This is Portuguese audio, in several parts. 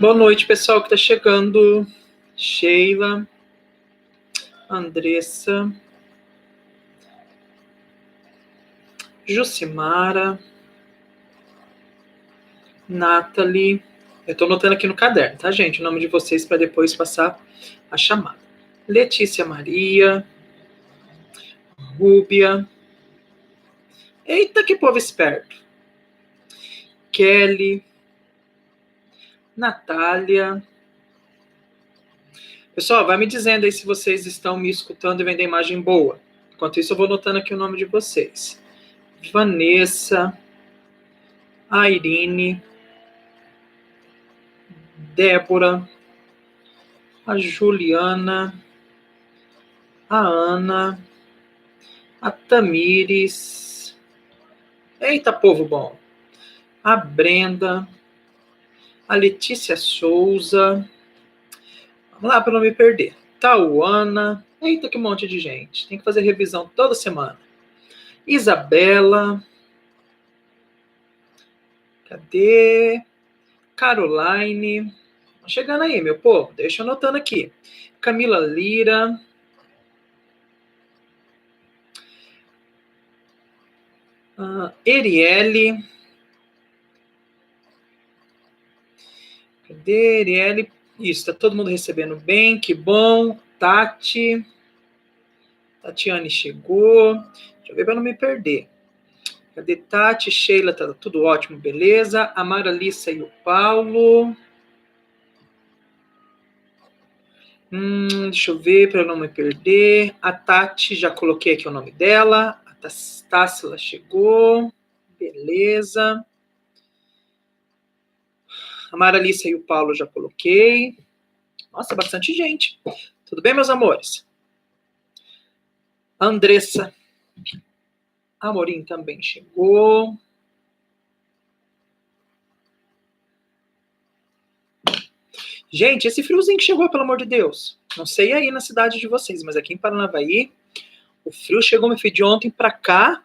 Boa noite, pessoal que está chegando. Sheila, Andressa, Jucimara, Nathalie. Eu estou anotando aqui no caderno, tá, gente? O nome de vocês para depois passar a chamada. Letícia Maria, Rúbia. Eita, que povo esperto. Kelly, Natália. Pessoal, vai me dizendo aí se vocês estão me escutando e vendo a imagem boa. Enquanto isso, eu vou anotando aqui o nome de vocês. Vanessa, a Irine, Débora, a Juliana, a Ana, a Tamires. Eita, povo bom. A Brenda, a Letícia Souza. Vamos lá para não me perder. Tauana. Eita, que monte de gente. Tem que fazer revisão toda semana. Isabela. Cadê? Caroline. Chegando aí, meu povo. Deixa eu anotando aqui. Camila Lira. Erielle. Cadê Erielle? Isso, tá todo mundo recebendo bem, que bom. Tati. Tatiane chegou. Deixa eu ver para não me perder. Cadê Tati? Sheila, tá tudo ótimo, beleza. A Maralissa e o Paulo. Deixa eu ver para não me perder. A Tati, já coloquei aqui o nome dela. A Tássila chegou. Beleza. A Maralissa e o Paulo já coloquei. Nossa, bastante gente. Tudo bem, meus amores? A Andressa Amorim também chegou. Gente, esse friozinho que chegou, pelo amor de Deus. Não sei aí na cidade de vocês, mas aqui em Paranavaí, o frio chegou, meu filho, de ontem pra cá,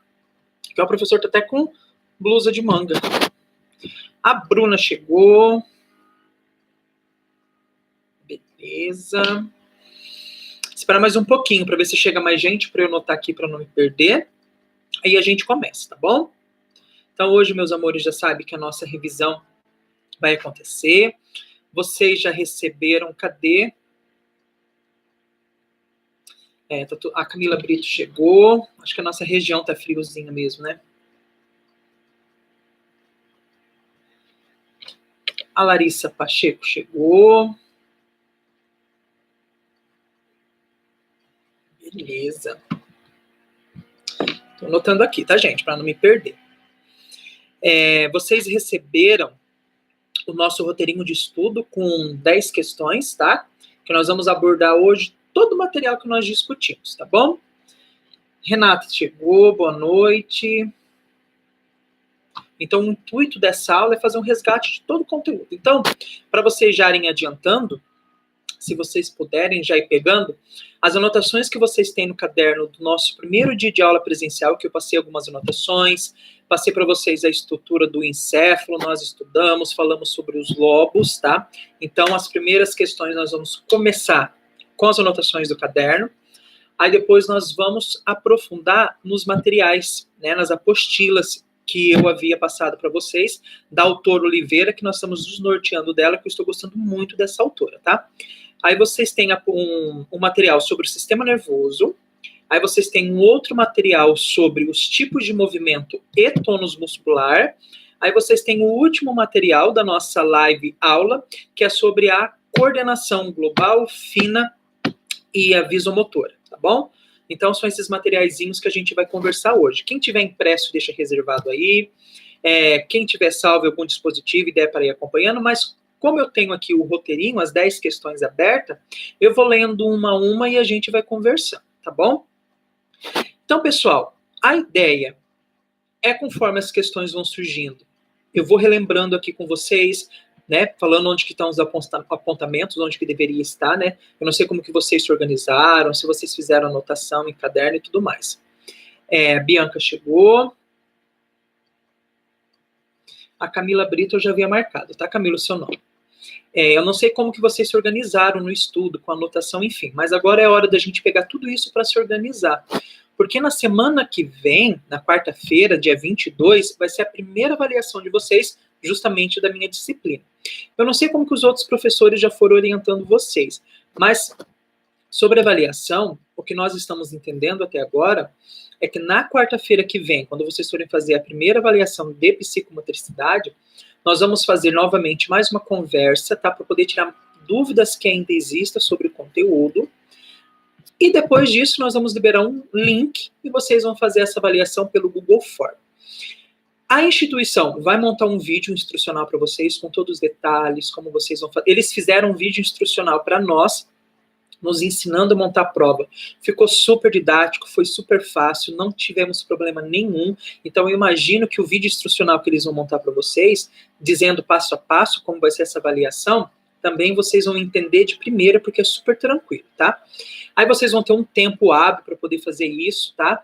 que o professor tá até com blusa de manga. A Bruna chegou. Beleza. Esperar mais um pouquinho para ver se chega mais gente, para eu anotar aqui para não me perder. Aí a gente começa, tá bom? Então hoje, meus amores, já sabem que a nossa revisão vai acontecer. Vocês já receberam, cadê? A Camila Brito chegou. Acho que a nossa região tá friozinha mesmo, né? A Larissa Pacheco chegou. Beleza. Tô anotando aqui, tá, gente? Para não me perder. Vocês receberam o nosso roteirinho de estudo com 10 questões, tá? Que nós vamos abordar hoje todo o material que nós discutimos, tá bom? Renata chegou, boa noite. Então, o intuito dessa aula é fazer um resgate de todo o conteúdo. Então, para vocês já irem adiantando, se vocês puderem já ir pegando, as anotações que vocês têm no caderno do nosso primeiro dia de aula presencial, que eu passei algumas anotações, passei para vocês a estrutura do encéfalo, nós estudamos, falamos sobre os lobos, tá? Então, as primeiras questões nós vamos começar com as anotações do caderno, aí depois nós vamos aprofundar nos materiais, né, nas apostilas que eu havia passado para vocês, da autora Oliveira, que nós estamos nos norteando dela, que eu estou gostando muito dessa autora, tá? Aí vocês têm um material sobre o sistema nervoso, aí vocês têm um outro material sobre os tipos de movimento e tônus muscular, aí vocês têm o último material da nossa live aula, que é sobre a coordenação global, fina e a visomotora, tá bom? Então, são esses materiaizinhos que a gente vai conversar hoje. Quem tiver impresso, deixa reservado aí. Quem tiver salvo em algum dispositivo, ideia para ir acompanhando. Mas, como eu tenho aqui o roteirinho, as 10 questões abertas, eu vou lendo uma a uma e a gente vai conversando, tá bom? Então, pessoal, a ideia é conforme as questões vão surgindo. Eu vou relembrando aqui com vocês né, falando onde que estão os apontamentos, onde que deveria estar, né, eu não sei como que vocês se organizaram, se vocês fizeram anotação em caderno e tudo mais. Bianca chegou. A Camila Brito eu já havia marcado, tá, Camila, o seu nome. Eu não sei como que vocês se organizaram no estudo, com anotação, enfim, mas agora é hora da gente pegar tudo isso para se organizar. Porque na semana que vem, na quarta-feira, dia 22, vai ser a primeira avaliação de vocês, justamente da minha disciplina. Eu não sei como que os outros professores já foram orientando vocês, mas sobre avaliação, o que nós estamos entendendo até agora é que na quarta-feira que vem, quando vocês forem fazer a primeira avaliação de psicomotricidade, nós vamos fazer novamente mais uma conversa, tá? Para poder tirar dúvidas que ainda existam sobre o conteúdo. E depois disso, nós vamos liberar um link e vocês vão fazer essa avaliação pelo Google Form. A instituição vai montar um vídeo instrucional para vocês, com todos os detalhes, como vocês vão fazer. Eles fizeram um vídeo instrucional para nós, nos ensinando a montar a prova. Ficou super didático, foi super fácil, não tivemos problema nenhum. Então, eu imagino que o vídeo instrucional que eles vão montar para vocês, dizendo passo a passo como vai ser essa avaliação, também vocês vão entender de primeira, porque é super tranquilo, tá? Aí vocês vão ter um tempo hábil para poder fazer isso, tá?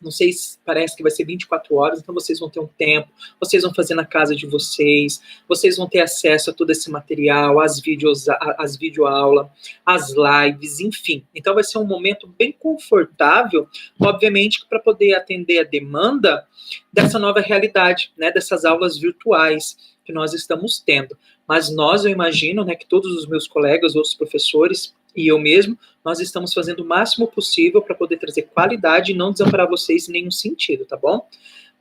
Não sei se parece que vai ser 24 horas, então vocês vão ter um tempo, vocês vão fazer na casa de vocês, vocês vão ter acesso a todo esse material, as videoaulas, as lives, enfim. Então vai ser um momento bem confortável, obviamente, para poder atender a demanda dessa nova realidade, né, dessas aulas virtuais que nós estamos tendo. Mas nós, eu imagino, né, que todos os meus colegas, outros professores, e eu mesmo, nós estamos fazendo o máximo possível para poder trazer qualidade e não desamparar vocês em nenhum sentido, tá bom?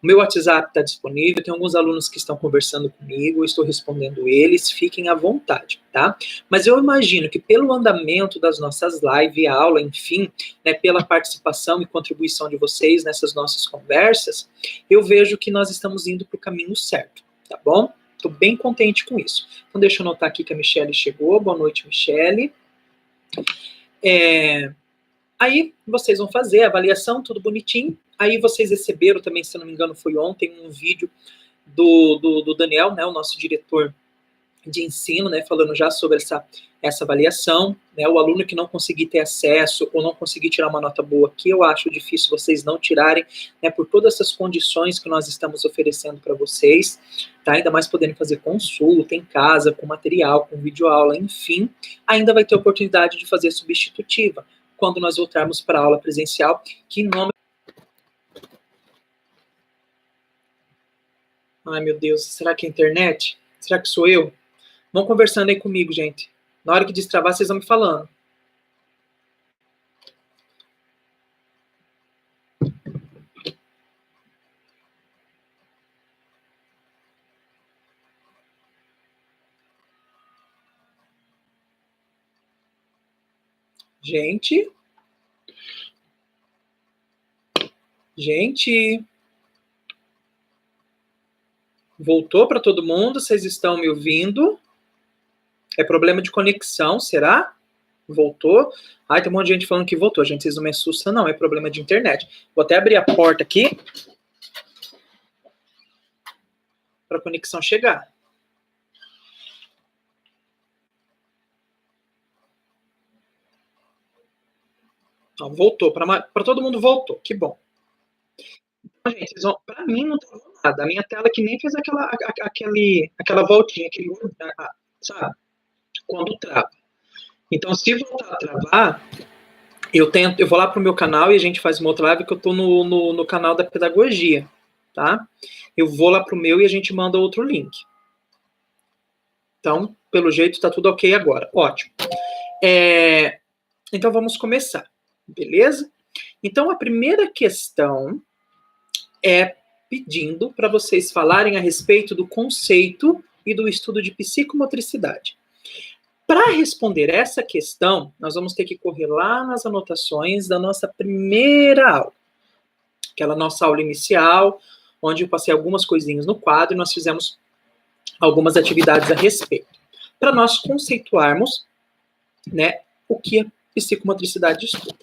O meu WhatsApp está disponível, tem alguns alunos que estão conversando comigo, eu estou respondendo eles, fiquem à vontade, tá? Mas eu imagino que pelo andamento das nossas lives, aula, enfim, né, pela participação e contribuição de vocês nessas nossas conversas, eu vejo que nós estamos indo para o caminho certo, tá bom? Estou bem contente com isso. Então deixa eu anotar aqui que a Michelle chegou. Boa noite, Michelle. Aí vocês vão fazer a avaliação, tudo bonitinho. Aí vocês receberam também, se eu não me engano, foi ontem, um vídeo do Daniel, né, o nosso diretor de ensino, né, falando já sobre essa avaliação, né, o aluno que não conseguir ter acesso ou não conseguir tirar uma nota boa, que eu acho difícil vocês não tirarem, né, por todas essas condições que nós estamos oferecendo para vocês, tá, ainda mais podendo fazer consulta em casa, com material, com videoaula, enfim, ainda vai ter oportunidade de fazer substitutiva, quando nós voltarmos para a aula presencial, que em nome... Ai, meu Deus, será que é a internet? Será que sou eu? Vão conversando aí comigo, gente. Na hora que destravar, vocês vão me falando. Gente. Voltou para todo mundo? Vocês estão me ouvindo? É problema de conexão, será? Voltou? Ai, tem um monte de gente falando que voltou. Gente, vocês não me assustam, não. É problema de internet. Vou até abrir a porta aqui para a conexão chegar. Ó, voltou. Para todo mundo voltou. Que bom. Então, gente, para mim não travou nada. A minha tela que nem fez aquela voltinha, sabe? Quando trava. Então, se voltar a travar, eu vou lá pro meu canal e a gente faz uma outra live que eu tô no canal da pedagogia, tá? Eu vou lá pro meu e a gente manda outro link. Então, pelo jeito, tá tudo ok agora. Ótimo. Então, vamos começar, beleza? Então, a primeira questão é pedindo para vocês falarem a respeito do conceito e do estudo de psicomotricidade. Para responder essa questão, nós vamos ter que correr lá nas anotações da nossa primeira aula. Aquela nossa aula inicial, onde eu passei algumas coisinhas no quadro e nós fizemos algumas atividades a respeito. Para nós conceituarmos, né, o que a psicomotricidade estuda.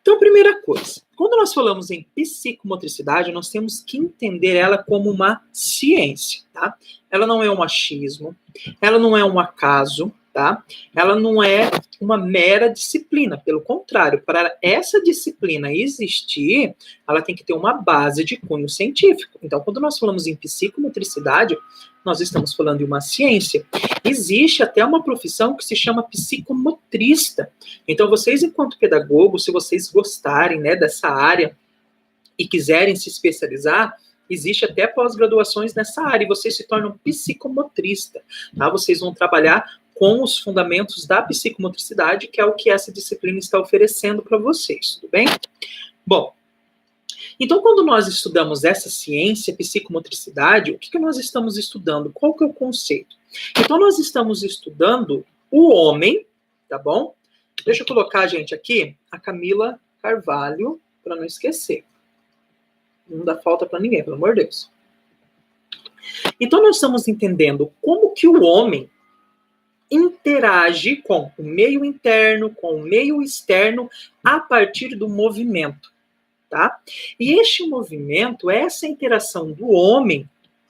Então, primeira coisa, quando nós falamos em psicomotricidade, nós temos que entender ela como uma ciência, tá? Ela não é um achismo, ela não é um acaso, tá? Ela não é uma mera disciplina, pelo contrário, para essa disciplina existir, ela tem que ter uma base de cunho científico. Então, quando nós falamos em psicomotricidade, nós estamos falando de uma ciência. Existe até uma profissão que se chama psicomotrista. Então, vocês, enquanto pedagogos, se vocês gostarem, né, dessa área e quiserem se especializar, existe até pós-graduações nessa área e vocês se tornam psicomotrista, tá? Vocês vão trabalhar com os fundamentos da psicomotricidade, que é o que essa disciplina está oferecendo para vocês, tudo bem? Bom, então quando nós estudamos essa ciência, psicomotricidade, o que nós estamos estudando? Qual que é o conceito? Então nós estamos estudando o homem, tá bom? Deixa eu colocar, gente, aqui a Camila Carvalho, para não esquecer. Não dá falta para ninguém, pelo amor de Deus. Então nós estamos entendendo como que o homem interage com o meio interno, com o meio externo, a partir do movimento, tá? E este movimento, essa interação do homem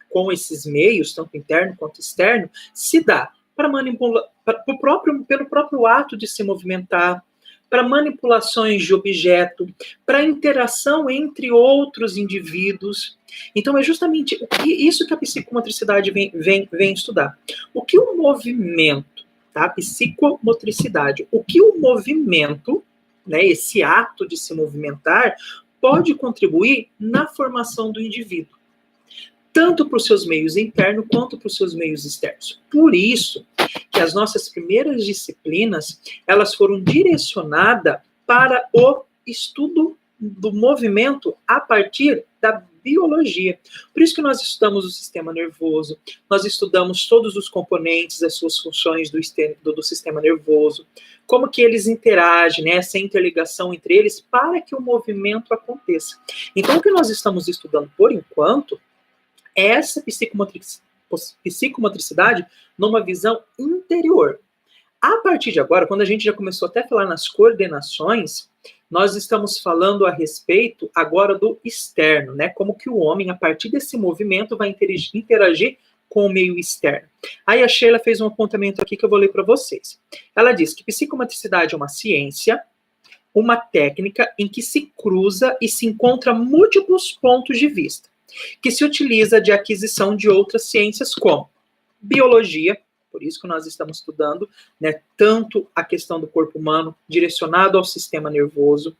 com esses meios, tanto interno quanto externo, se dá para manipular, pelo próprio ato de se movimentar, para manipulações de objeto, para interação entre outros indivíduos. Então, é justamente isso que a psicomotricidade vem estudar. O que o movimento, tá? Psicomotricidade, o que o movimento, né, esse ato de se movimentar, pode contribuir na formação do indivíduo, tanto para os seus meios internos quanto para os seus meios externos. Por isso que as nossas primeiras disciplinas, elas foram direcionadas para o estudo do movimento a partir da biologia. Por isso que nós estudamos o sistema nervoso, nós estudamos todos os componentes, as suas funções do sistema nervoso, como que eles interagem, né, essa interligação entre eles para que o movimento aconteça. Então, o que nós estamos estudando por enquanto é essa psicomotricidade numa visão interior. A partir de agora, quando a gente já começou até a falar nas coordenações, nós estamos falando a respeito agora do externo, né? Como que o homem, a partir desse movimento, vai interagir com o meio externo. Aí a Sheila fez um apontamento aqui que eu vou ler para vocês. Ela diz que psicomotricidade é uma ciência, uma técnica em que se cruza e se encontra múltiplos pontos de vista, que se utiliza de aquisição de outras ciências como biologia, por isso que nós estamos estudando, né, tanto a questão do corpo humano direcionado ao sistema nervoso,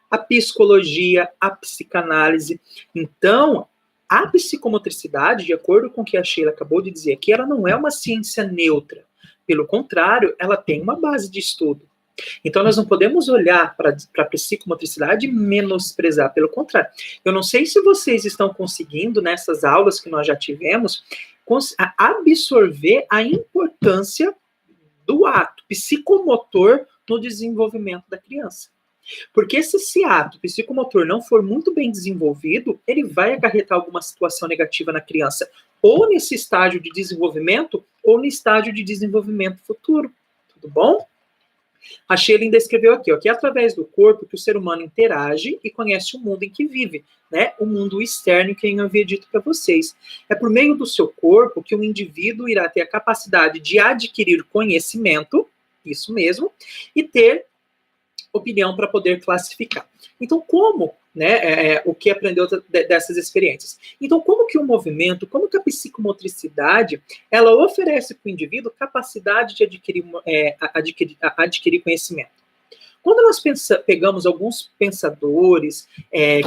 a psicologia, a psicanálise. Então, a psicomotricidade, de acordo com o que a Sheila acabou de dizer aqui, ela não é uma ciência neutra. Pelo contrário, ela tem uma base de estudo. Então, nós não podemos olhar para a psicomotricidade e menosprezar, pelo contrário. Eu não sei se vocês estão conseguindo, nessas aulas que nós já tivemos, absorver a importância do ato psicomotor no desenvolvimento da criança. Porque se esse ato psicomotor não for muito bem desenvolvido, ele vai acarretar alguma situação negativa na criança, ou nesse estágio de desenvolvimento, ou no estágio de desenvolvimento futuro. Tudo bom? A Sheila ainda escreveu aqui, ó, que é através do corpo que o ser humano interage e conhece o mundo em que vive, né? O mundo externo que eu havia dito para vocês. É por meio do seu corpo que o indivíduo irá ter a capacidade de adquirir conhecimento, isso mesmo, e ter opinião para poder classificar. Então, como, né, o que aprendeu dessas experiências? Então, como que o movimento, como que a psicomotricidade, ela oferece para o indivíduo capacidade de adquirir conhecimento? Quando nós pegamos alguns pensadores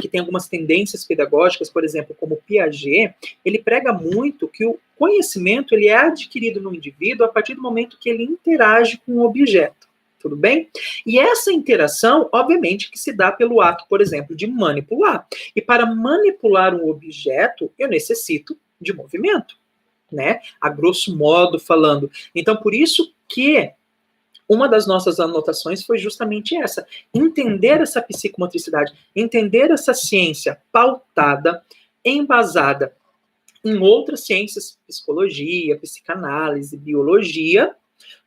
que têm algumas tendências pedagógicas, por exemplo, como Piaget, ele prega muito que o conhecimento ele é adquirido no indivíduo a partir do momento que ele interage com o objeto. Tudo bem? E essa interação, obviamente, que se dá pelo ato, por exemplo, de manipular. E para manipular um objeto, eu necessito de movimento, né? A grosso modo falando. Então, por isso que uma das nossas anotações foi justamente essa. Entender essa psicomotricidade, entender essa ciência pautada, embasada em outras ciências, psicologia, psicanálise, biologia,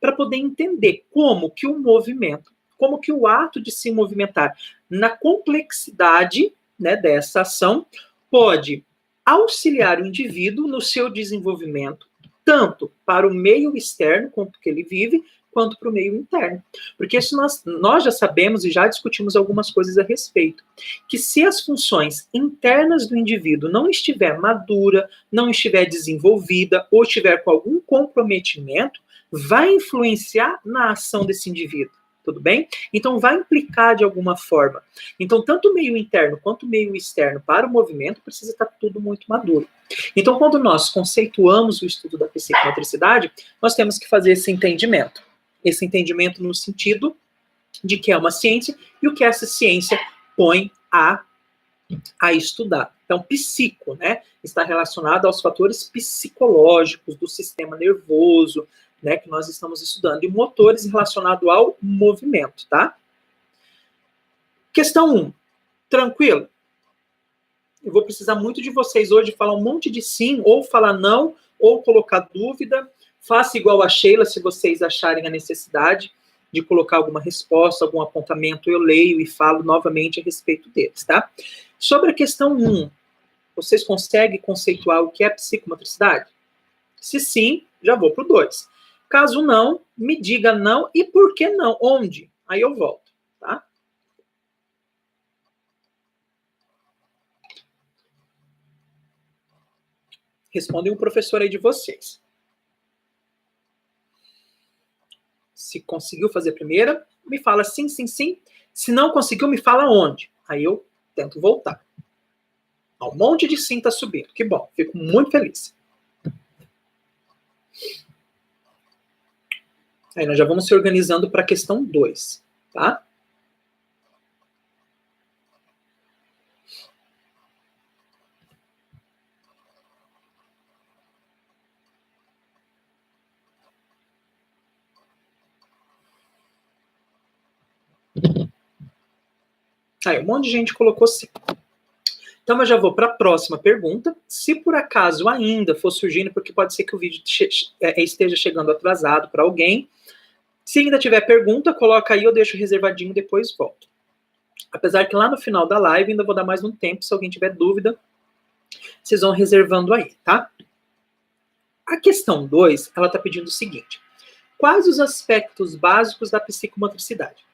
para poder entender como que o movimento como que o ato de se movimentar na complexidade, né, dessa ação pode auxiliar o indivíduo no seu desenvolvimento, tanto para o meio externo, quanto que ele vive, quanto para o meio interno. Porque isso nós já sabemos e já discutimos algumas coisas a respeito. Que se as funções internas do indivíduo não estiver madura, não estiver desenvolvida, ou estiver com algum comprometimento, vai influenciar na ação desse indivíduo. Tudo bem? Então, vai implicar de alguma forma. Então, tanto o meio interno quanto o meio externo para o movimento precisa estar tudo muito maduro. Então, quando nós conceituamos o estudo da psicomotricidade, nós temos que fazer esse entendimento. Esse entendimento no sentido de que é uma ciência e o que essa ciência põe a estudar. Então, psico, né, está relacionado aos fatores psicológicos do sistema nervoso, né, que nós estamos estudando, e motores relacionado ao movimento, tá? Questão 1. Tranquilo? Eu vou precisar muito de vocês hoje falar um monte de sim, ou falar não, ou colocar dúvida. Faça igual a Sheila, se vocês acharem a necessidade de colocar alguma resposta, algum apontamento, eu leio e falo novamente a respeito deles, tá? Sobre a questão 1, vocês conseguem conceituar o que é psicomotricidade? Se sim, já vou para o 2. Caso não, me diga não e por que não, onde? Aí eu volto, tá? Respondem o professor aí de vocês. Se conseguiu fazer a primeira, me fala sim, sim, sim. Se não conseguiu, me fala onde. Aí eu tento voltar. Um monte de sim tá subindo. Que bom, fico muito feliz. Aí nós já vamos se organizando para a questão 2, tá? Aí, um monte de gente colocou sim. Então, eu já vou para a próxima pergunta. Se por acaso ainda for surgindo, porque pode ser que o vídeo esteja chegando atrasado para alguém. Se ainda tiver pergunta, coloca aí, eu deixo reservadinho, depois volto. Apesar que lá no final da live ainda vou dar mais um tempo, se alguém tiver dúvida, vocês vão reservando aí, tá? A questão 2, ela está pedindo o seguinte. Quais os aspectos básicos da psicomotricidade?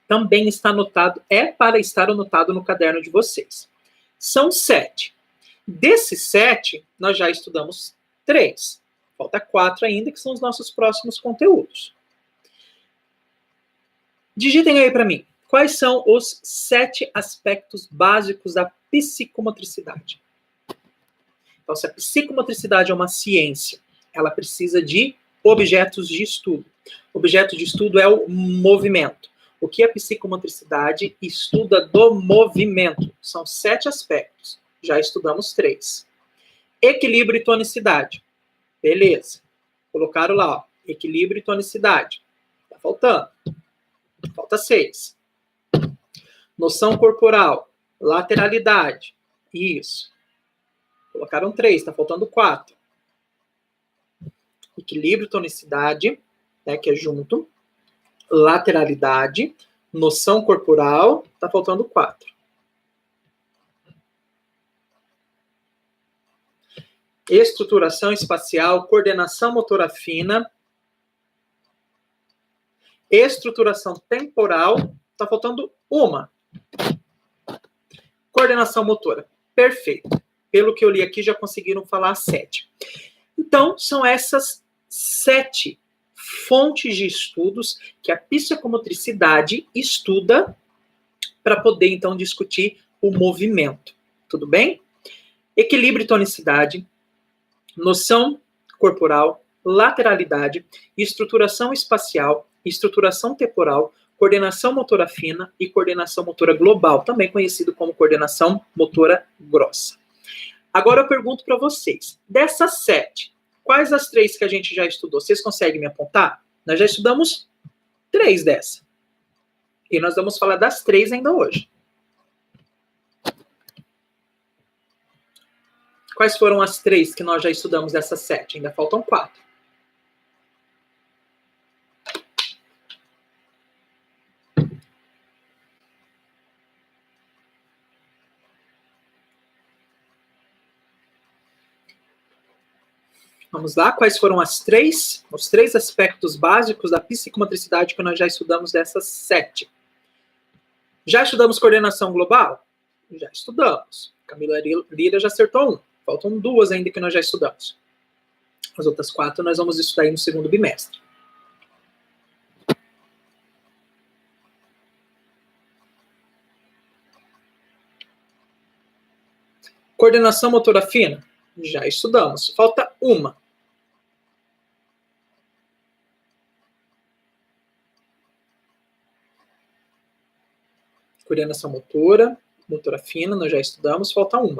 Também está anotado, é para estar anotado no caderno de vocês. São 7. Desses 7, nós já estudamos 3. Falta 4 ainda, que são os nossos próximos conteúdos. Digitem aí para mim. Quais são os 7 aspectos básicos da psicomotricidade? Então, se a psicomotricidade é uma ciência, ela precisa de objetos de estudo. Objeto de estudo é o movimento. O que é psicomotricidade? Estuda do movimento. São 7 aspectos. Já estudamos 3. Equilíbrio e tonicidade. Beleza. Colocaram lá, ó, equilíbrio e tonicidade. Tá faltando. Falta 6. Noção corporal. Lateralidade. Isso. Colocaram 3, tá faltando 4. Equilíbrio e tonicidade, né, que é junto. Lateralidade, noção corporal, tá faltando 4. Estruturação espacial, coordenação motora fina, estruturação temporal, tá faltando 1. Coordenação motora, perfeito. Pelo que eu li aqui, já conseguiram falar 7. Então, são essas 7 fontes de estudos que a psicomotricidade estuda para poder, então, discutir o movimento. Tudo bem? Equilíbrio e tonicidade, noção corporal, lateralidade, estruturação espacial, estruturação temporal, coordenação motora fina e coordenação motora global, também conhecido como coordenação motora grossa. Agora eu pergunto para vocês, dessas 7, quais as 3 que a gente já estudou? Vocês conseguem me apontar? Nós já estudamos 3 dessa. E nós vamos falar das 3 ainda hoje. Quais foram as 3 que nós já estudamos dessas 7? Ainda faltam 4. Vamos lá, quais foram os três aspectos básicos da psicomotricidade que nós já estudamos dessas 7? Já estudamos coordenação global? Já estudamos. Camila Lira já acertou 1. Faltam 2 ainda que nós já estudamos. As outras 4 nós vamos estudar aí no segundo bimestre. Coordenação motora fina? Já estudamos. Falta 1. Coordenação motora fina, nós já estudamos. Falta 1.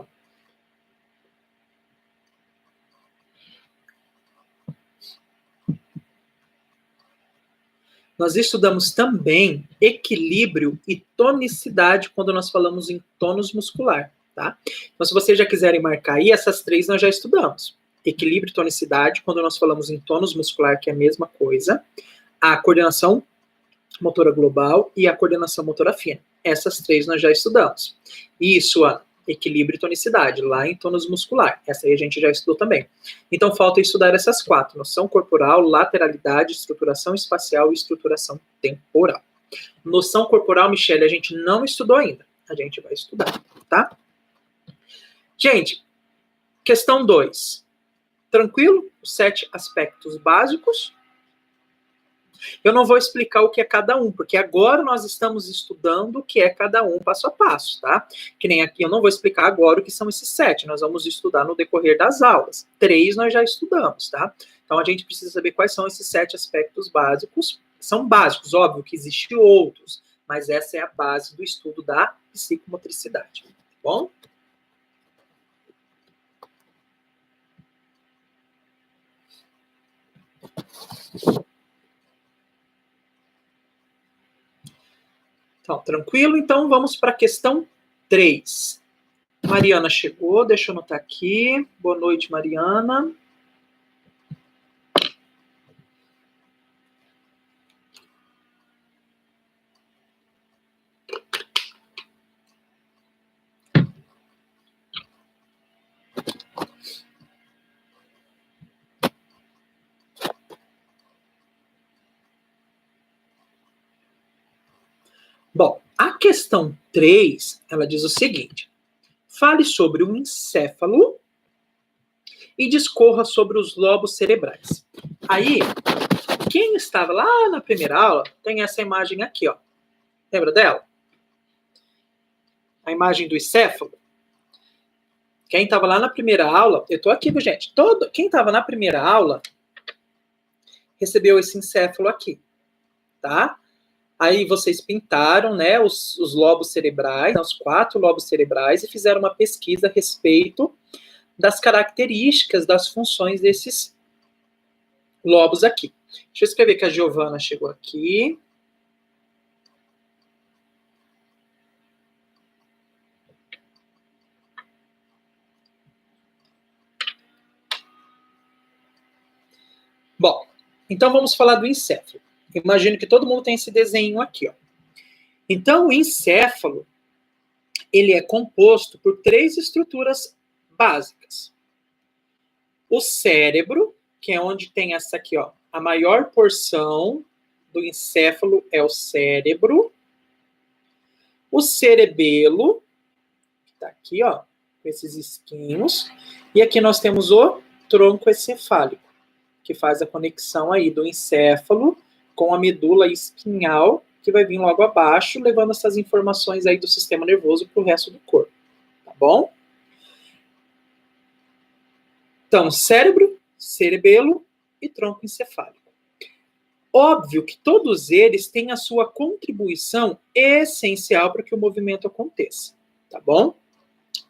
Nós estudamos também equilíbrio e tonicidade quando nós falamos em tônus muscular, tá? Então, se vocês já quiserem marcar aí, essas 3 nós já estudamos. Equilíbrio e tonicidade quando nós falamos em tônus muscular, que é a mesma coisa. A coordenação motora global e a coordenação motora fina. Essas 3 nós já estudamos. Isso, Ana, equilíbrio e tonicidade, lá em tônus muscular. Essa aí a gente já estudou também. Então, falta estudar essas 4. Noção corporal, lateralidade, estruturação espacial e estruturação temporal. Noção corporal, Michele, a gente não estudou ainda. A gente vai estudar, tá? Gente, questão 2. Tranquilo? Os 7 aspectos básicos. Eu não vou explicar o que é cada um, porque agora nós estamos estudando o que é cada um passo a passo, tá? Que nem aqui, eu não vou explicar agora o que são esses 7, nós vamos estudar no decorrer das aulas. 3 nós já estudamos, tá? Então a gente precisa saber quais são esses 7 aspectos básicos. São básicos, óbvio que existem outros, mas essa é a base do estudo da psicomotricidade, tá bom? Então, tranquilo? Então, vamos para a questão 3. Mariana chegou, deixa eu anotar aqui. Boa noite, Mariana. Bom, a questão 3, ela diz o seguinte: fale sobre o encéfalo e discorra sobre os lobos cerebrais. Aí, quem estava lá na primeira aula, tem essa imagem aqui, ó. Lembra dela? A imagem do encéfalo. Quem estava lá na primeira aula, eu tô aqui, gente. Quem estava na primeira aula recebeu esse encéfalo aqui, tá? Aí vocês pintaram, né, os lobos cerebrais, os 4 lobos cerebrais, e fizeram uma pesquisa a respeito das características, das funções desses lobos aqui. Deixa eu escrever que a Giovana chegou aqui. Bom, então vamos falar do encéfalo. Imagino que todo mundo tem esse desenho aqui, ó. Então, o encéfalo, ele é composto por 3 estruturas básicas. O cérebro, que é onde tem essa aqui, ó. A maior porção do encéfalo é o cérebro. O cerebelo, que tá aqui, ó, com esses espinhos. E aqui nós temos o tronco encefálico, que faz a conexão aí do encéfalo com a medula espinhal, que vai vir logo abaixo, levando essas informações aí do sistema nervoso para o resto do corpo, tá bom? Então, cérebro, cerebelo e tronco encefálico. Óbvio que todos eles têm a sua contribuição essencial para que o movimento aconteça, tá bom?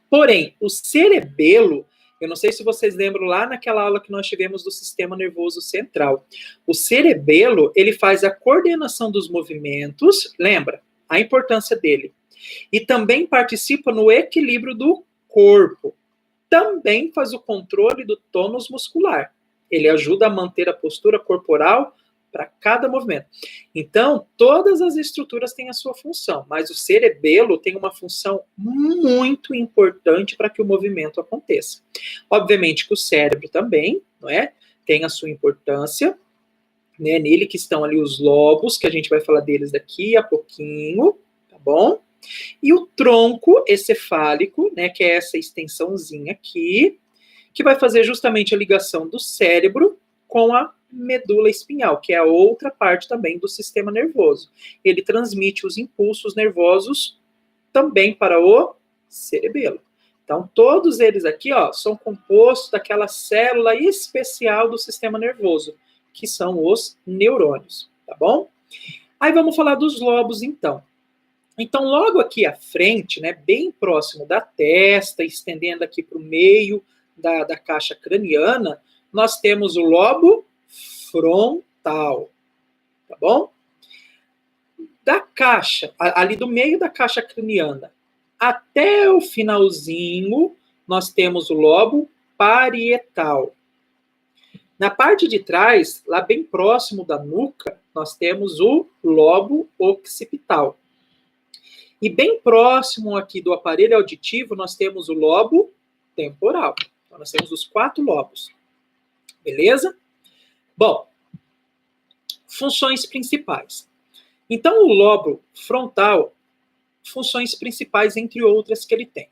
Porém, o cerebelo, eu não sei se vocês lembram lá naquela aula que nós tivemos do sistema nervoso central. O cerebelo, ele faz a coordenação dos movimentos, lembra? A importância dele. E também participa no equilíbrio do corpo. Também faz o controle do tônus muscular. Ele ajuda a manter a postura corporal para cada movimento. Então, todas as estruturas têm a sua função, mas o cerebelo tem uma função muito importante para que o movimento aconteça. Obviamente que o cérebro também, não é? Tem a sua importância, né? Nele que estão ali os lobos, que a gente vai falar deles daqui a pouquinho, tá bom? E o tronco encefálico, né, que é essa extensãozinha aqui, que vai fazer justamente a ligação do cérebro com a medula espinhal, que é a outra parte também do sistema nervoso. Ele transmite os impulsos nervosos também para o cerebelo. Então, todos eles aqui, ó, são compostos daquela célula especial do sistema nervoso, que são os neurônios, tá bom? Aí vamos falar dos lobos, então. Então, logo aqui à frente, né, bem próximo da testa, estendendo aqui para o meio da caixa craniana, nós temos o lobo frontal, tá bom? Da caixa, ali do meio da caixa craniana, até o finalzinho, nós temos o lobo parietal. Na parte de trás, lá bem próximo da nuca, nós temos o lobo occipital. E bem próximo aqui do aparelho auditivo, nós temos o lobo temporal. Então, nós temos os 4 lobos. Beleza? Bom, funções principais. Então, o lobo frontal, funções principais, entre outras, que ele tem.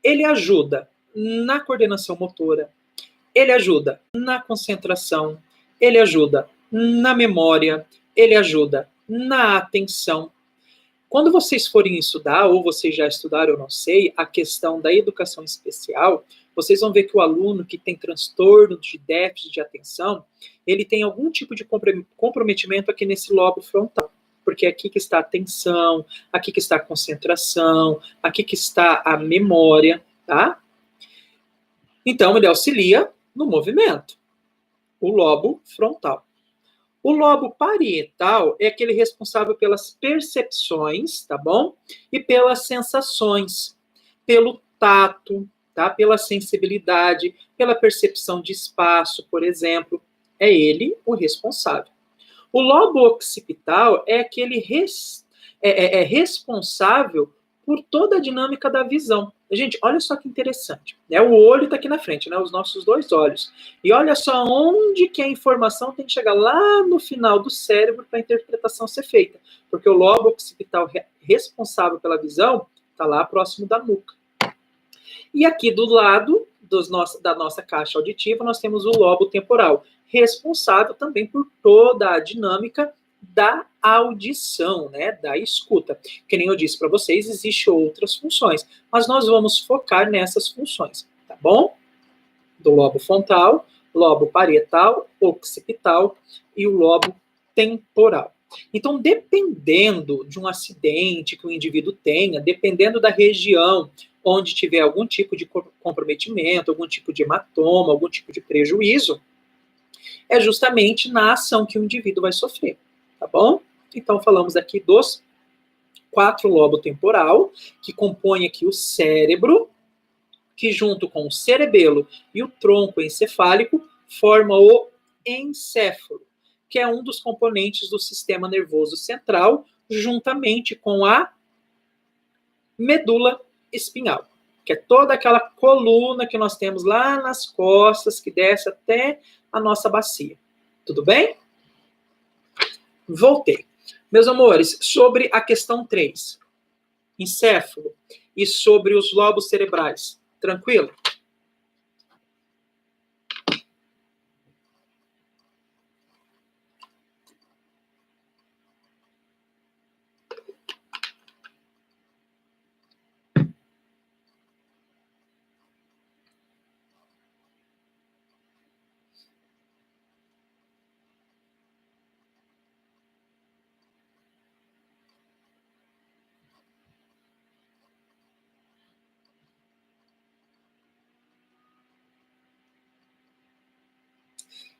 Ele ajuda na coordenação motora, ele ajuda na concentração, ele ajuda na memória, ele ajuda na atenção. Quando vocês forem estudar, ou vocês já estudaram, eu não sei, a questão da educação especial, vocês vão ver que o aluno que tem transtorno de déficit de atenção, ele tem algum tipo de comprometimento aqui nesse lobo frontal. Porque é aqui que está a atenção, aqui que está a concentração, aqui que está a memória, tá? Então, ele auxilia no movimento, o lobo frontal. O lobo parietal é aquele responsável pelas percepções, tá bom? E pelas sensações, pelo tato, tá? Pela sensibilidade, pela percepção de espaço, por exemplo. É ele o responsável. O lobo occipital é aquele responsável por toda a dinâmica da visão. Gente, olha só que interessante. Né? O olho está aqui na frente, né? Os nossos 2 olhos. E olha só onde que a informação tem que chegar lá no final do cérebro para a interpretação ser feita. Porque o lobo occipital responsável pela visão está lá próximo da nuca. E aqui do lado da nossa caixa auditiva, nós temos o lobo temporal, responsável também por toda a dinâmica da audição, né, da escuta. Que nem eu disse para vocês, existem outras funções, mas nós vamos focar nessas funções, tá bom? Do lobo frontal, lobo parietal, occipital e o lobo temporal. Então, dependendo de um acidente que o indivíduo tenha, dependendo da região onde tiver algum tipo de comprometimento, algum tipo de hematoma, algum tipo de prejuízo, é justamente na ação que o indivíduo vai sofrer, tá bom? Então, falamos aqui dos 4 lobos temporal, que compõem aqui o cérebro, que junto com o cerebelo e o tronco encefálico, forma o encéfalo, que é um dos componentes do sistema nervoso central, juntamente com a medula espinhal, que é toda aquela coluna que nós temos lá nas costas, que desce até a nossa bacia. Tudo bem? Voltei. Meus amores, sobre a questão 3, encéfalo, e sobre os lobos cerebrais. Tranquilo?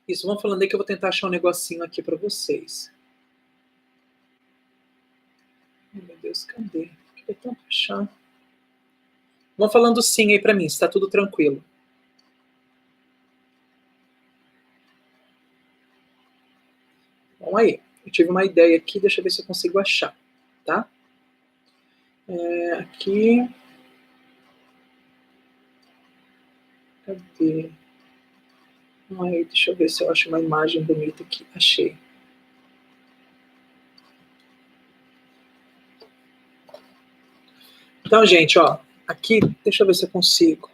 Isso, vão falando aí que eu vou tentar achar um negocinho aqui para vocês. Meu Deus, cadê? Queria tanto achar. Vão falando sim aí para mim, se tá tudo tranquilo. Bom, Então aí, eu tive uma ideia aqui, deixa eu ver se eu consigo achar, tá? Aqui... Cadê? Aí, deixa eu ver se eu acho uma imagem bonita aqui. Achei. Então, gente, ó, aqui, deixa eu ver se eu consigo.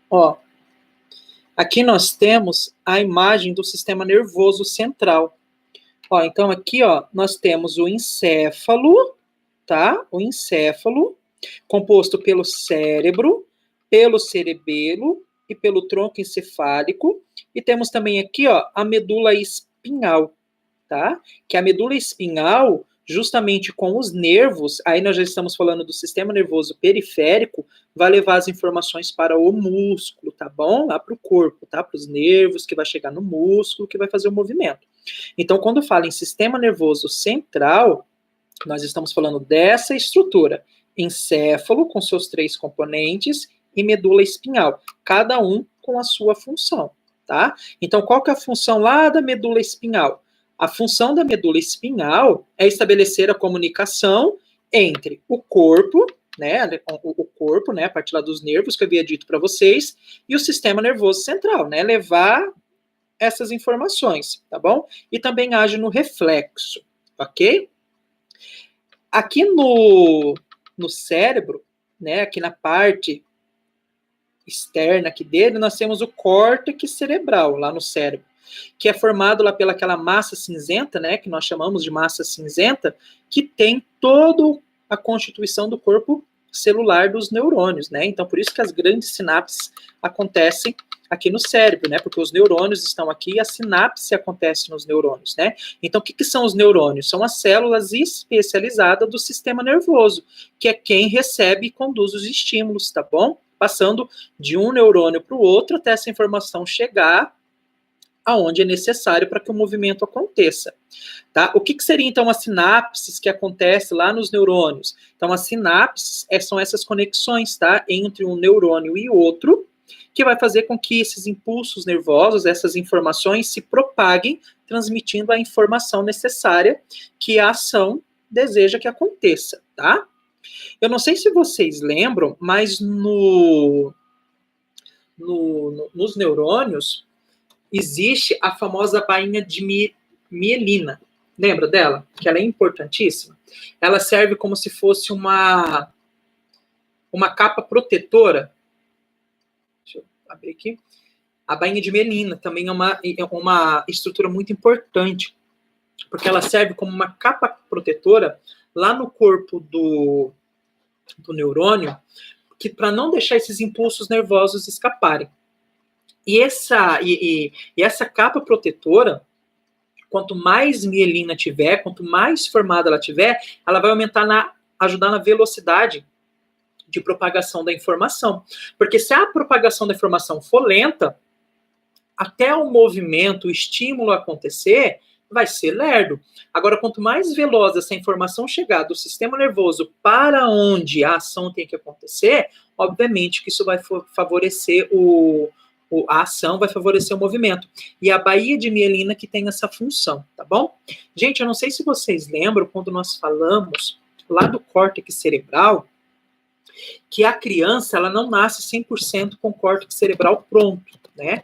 Ó, aqui nós temos a imagem do sistema nervoso central. Ó, então aqui, ó, nós temos o encéfalo, tá? O encéfalo, composto pelo cérebro, pelo cerebelo e pelo tronco encefálico. E temos também aqui, ó, a medula espinhal, tá? Que a medula espinhal, justamente com os nervos, aí nós já estamos falando do sistema nervoso periférico, vai levar as informações para o músculo, tá bom? Lá para o corpo, tá? Para os nervos, que vai chegar no músculo, que vai fazer o movimento. Então, quando fala em sistema nervoso central, nós estamos falando dessa estrutura: encéfalo, com seus 3 componentes, e medula espinhal, cada um com a sua função, tá? Então, qual que é a função lá da medula espinhal? A função da medula espinhal é estabelecer a comunicação entre o corpo, né, a partir lá dos nervos que eu havia dito para vocês, e o sistema nervoso central, né, levar essas informações, tá bom? E também age no reflexo, ok? Aqui no cérebro, né, aqui na parte externa aqui dele, nós temos o córtex cerebral, lá no cérebro, que é formado lá pelaquela massa cinzenta, né, que nós chamamos de massa cinzenta, que tem toda a constituição do corpo celular dos neurônios, né? Então, por isso que as grandes sinapses acontecem aqui no cérebro, né? Porque os neurônios estão aqui e a sinapse acontece nos neurônios, né? Então, o que são os neurônios? São as células especializadas do sistema nervoso, que é quem recebe e conduz os estímulos, tá bom? Passando de um neurônio para o outro até essa informação chegar aonde é necessário para que o movimento aconteça. Tá? O que seria, então, as sinapses que acontecem lá nos neurônios? Então, as sinapses são essas conexões, tá, entre um neurônio e outro, que vai fazer com que esses impulsos nervosos, essas informações, se propaguem, transmitindo a informação necessária que a ação deseja que aconteça, tá? Eu não sei se vocês lembram, mas nos neurônios existe a famosa bainha de mielina. Lembra dela? Que ela é importantíssima. Ela serve como se fosse uma capa protetora. Deixa eu abrir aqui. A bainha de mielina também é uma estrutura muito importante, porque ela serve como uma capa protetora lá no corpo do neurônio, para não deixar esses impulsos nervosos escaparem. E essa capa protetora, quanto mais mielina tiver, quanto mais formada ela tiver, ela vai ajudar na velocidade de propagação da informação. Porque se a propagação da informação for lenta, até o movimento, o estímulo acontecer, vai ser lerdo. Agora, quanto mais veloz essa informação chegar do sistema nervoso para onde a ação tem que acontecer, obviamente que isso vai favorecer a ação, vai favorecer o movimento. E a baía de mielina que tem essa função, tá bom? Gente, eu não sei se vocês lembram, quando nós falamos lá do córtex cerebral, que a criança, ela não nasce 100% com o córtex cerebral pronto, né?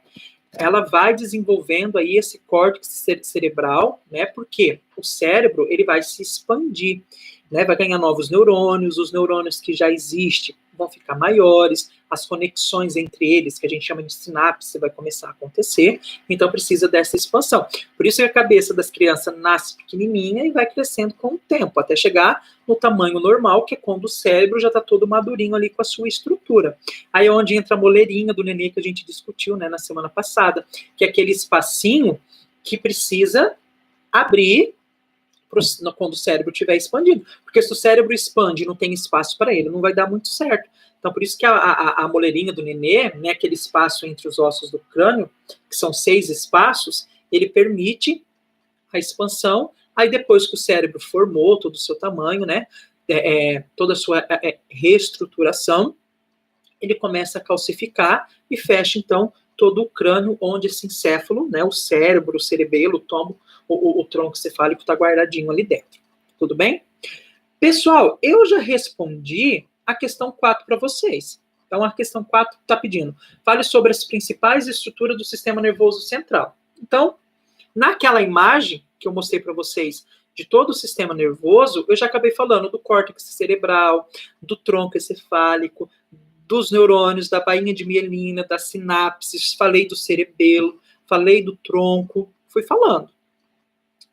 Ela vai desenvolvendo aí esse córtex cerebral, né? Porque o cérebro, ele vai se expandir, né? Vai ganhar novos neurônios, os neurônios que já existem vão ficar maiores, as conexões entre eles, que a gente chama de sinapse, vai começar a acontecer, então precisa dessa expansão. Por isso que a cabeça das crianças nasce pequenininha e vai crescendo com o tempo, até chegar no tamanho normal, que é quando o cérebro já está todo madurinho ali com a sua estrutura. Aí é onde entra a moleirinha do nenê que a gente discutiu, né, na semana passada, que é aquele espacinho que precisa abrir quando o cérebro estiver expandido. Porque se o cérebro expande e não tem espaço para ele, não vai dar muito certo. Então, por isso que a moleirinha do nenê, né, aquele espaço entre os ossos do crânio, que são 6 espaços, ele permite a expansão. Aí, depois que o cérebro formou todo o seu tamanho, né, toda a sua reestruturação, ele começa a calcificar e fecha, então, todo o crânio, onde esse encéfalo, né, o cérebro, o cerebelo, o tronco cefálico está guardadinho ali dentro. Tudo bem? Pessoal, eu já respondi a questão 4 para vocês. Então, a questão 4 está pedindo, fale sobre as principais estruturas do sistema nervoso central. Então, naquela imagem que eu mostrei para vocês de todo o sistema nervoso, eu já acabei falando do córtex cerebral, do tronco encefálico, dos neurônios, da bainha de mielina, das sinapses, falei do cerebelo, falei do tronco, fui falando.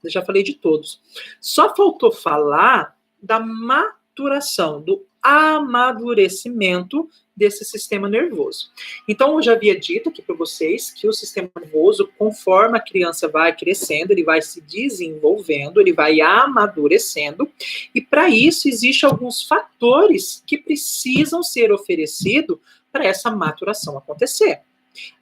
Eu já falei de todos. Só faltou falar da maturação, do amadurecimento desse sistema nervoso. Então, eu já havia dito aqui para vocês que o sistema nervoso, conforme a criança vai crescendo, ele vai se desenvolvendo, ele vai amadurecendo, e para isso existem alguns fatores que precisam ser oferecidos para essa maturação acontecer.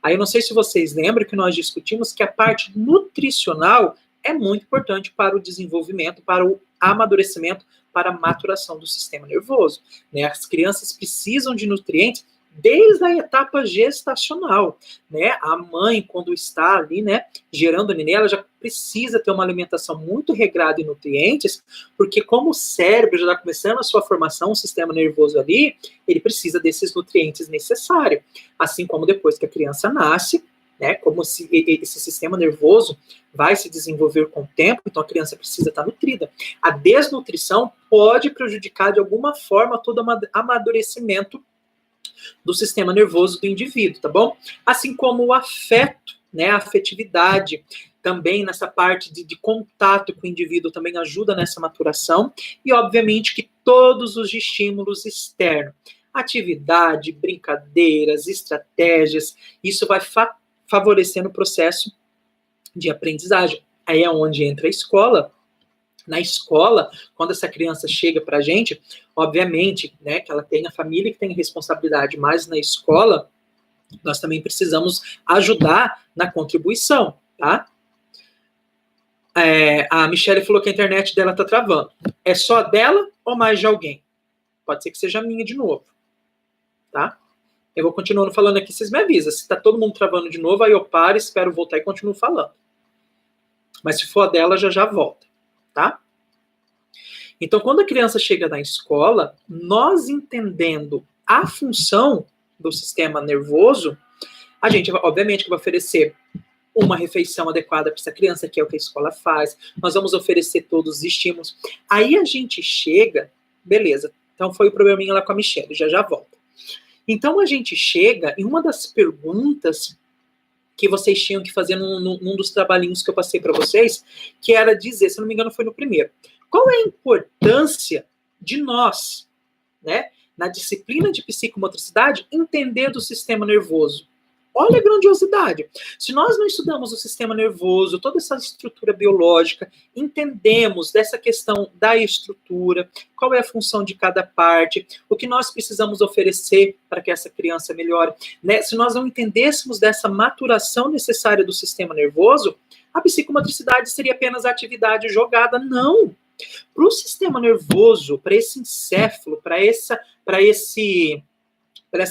Aí eu não sei se vocês lembram que nós discutimos que a parte nutricional é muito importante para o desenvolvimento, para o amadurecimento, para a maturação do sistema nervoso. Né? As crianças precisam de nutrientes desde a etapa gestacional. Né? A mãe, quando está ali, né, gerando a neném, ela já precisa ter uma alimentação muito regrada em nutrientes, porque como o cérebro já está começando a sua formação, o sistema nervoso ali, ele precisa desses nutrientes necessários. Assim como depois que a criança nasce, né, como esse sistema nervoso vai se desenvolver com o tempo, então a criança precisa estar nutrida. A desnutrição pode prejudicar de alguma forma todo o amadurecimento do sistema nervoso do indivíduo, tá bom? Assim como o afeto, né, a afetividade, também nessa parte de contato com o indivíduo também ajuda nessa maturação, e obviamente que todos os estímulos externos, atividade, brincadeiras, estratégias, isso vai favorecendo o processo de aprendizagem. Aí é onde entra a escola. Na escola, quando essa criança chega para a gente, obviamente, né, que ela tem a família que tem responsabilidade, mas na escola, nós também precisamos ajudar na contribuição, tá? A Michelle falou que a internet dela tá travando. É só dela ou mais de alguém? Pode ser que seja a minha de novo, tá? Eu vou continuando falando aqui, vocês me avisam. Se tá todo mundo travando de novo, aí eu paro, espero voltar e continuo falando. Mas se for a dela, já volta, tá? Então, quando a criança chega na escola, nós entendendo a função do sistema nervoso, a gente, obviamente, vai oferecer uma refeição adequada para essa criança, que é o que a escola faz. Nós vamos oferecer todos os estímulos. Aí a gente chega, beleza. Então, foi o probleminha lá com a Michelle, já volta. Então, a gente chega em uma das perguntas que vocês tinham que fazer num dos trabalhinhos que eu passei para vocês, que era dizer, se não me engano foi no primeiro, qual é a importância de nós, né, na disciplina de psicomotricidade, entender do sistema nervoso? Olha a grandiosidade. Se nós não estudamos o sistema nervoso, toda essa estrutura biológica, entendemos dessa questão da estrutura, qual é a função de cada parte, o que nós precisamos oferecer para que essa criança melhore, né? Se nós não entendêssemos dessa maturação necessária do sistema nervoso, a psicomotricidade seria apenas a atividade jogada. Não! Para o sistema nervoso, para esse encéfalo, para essa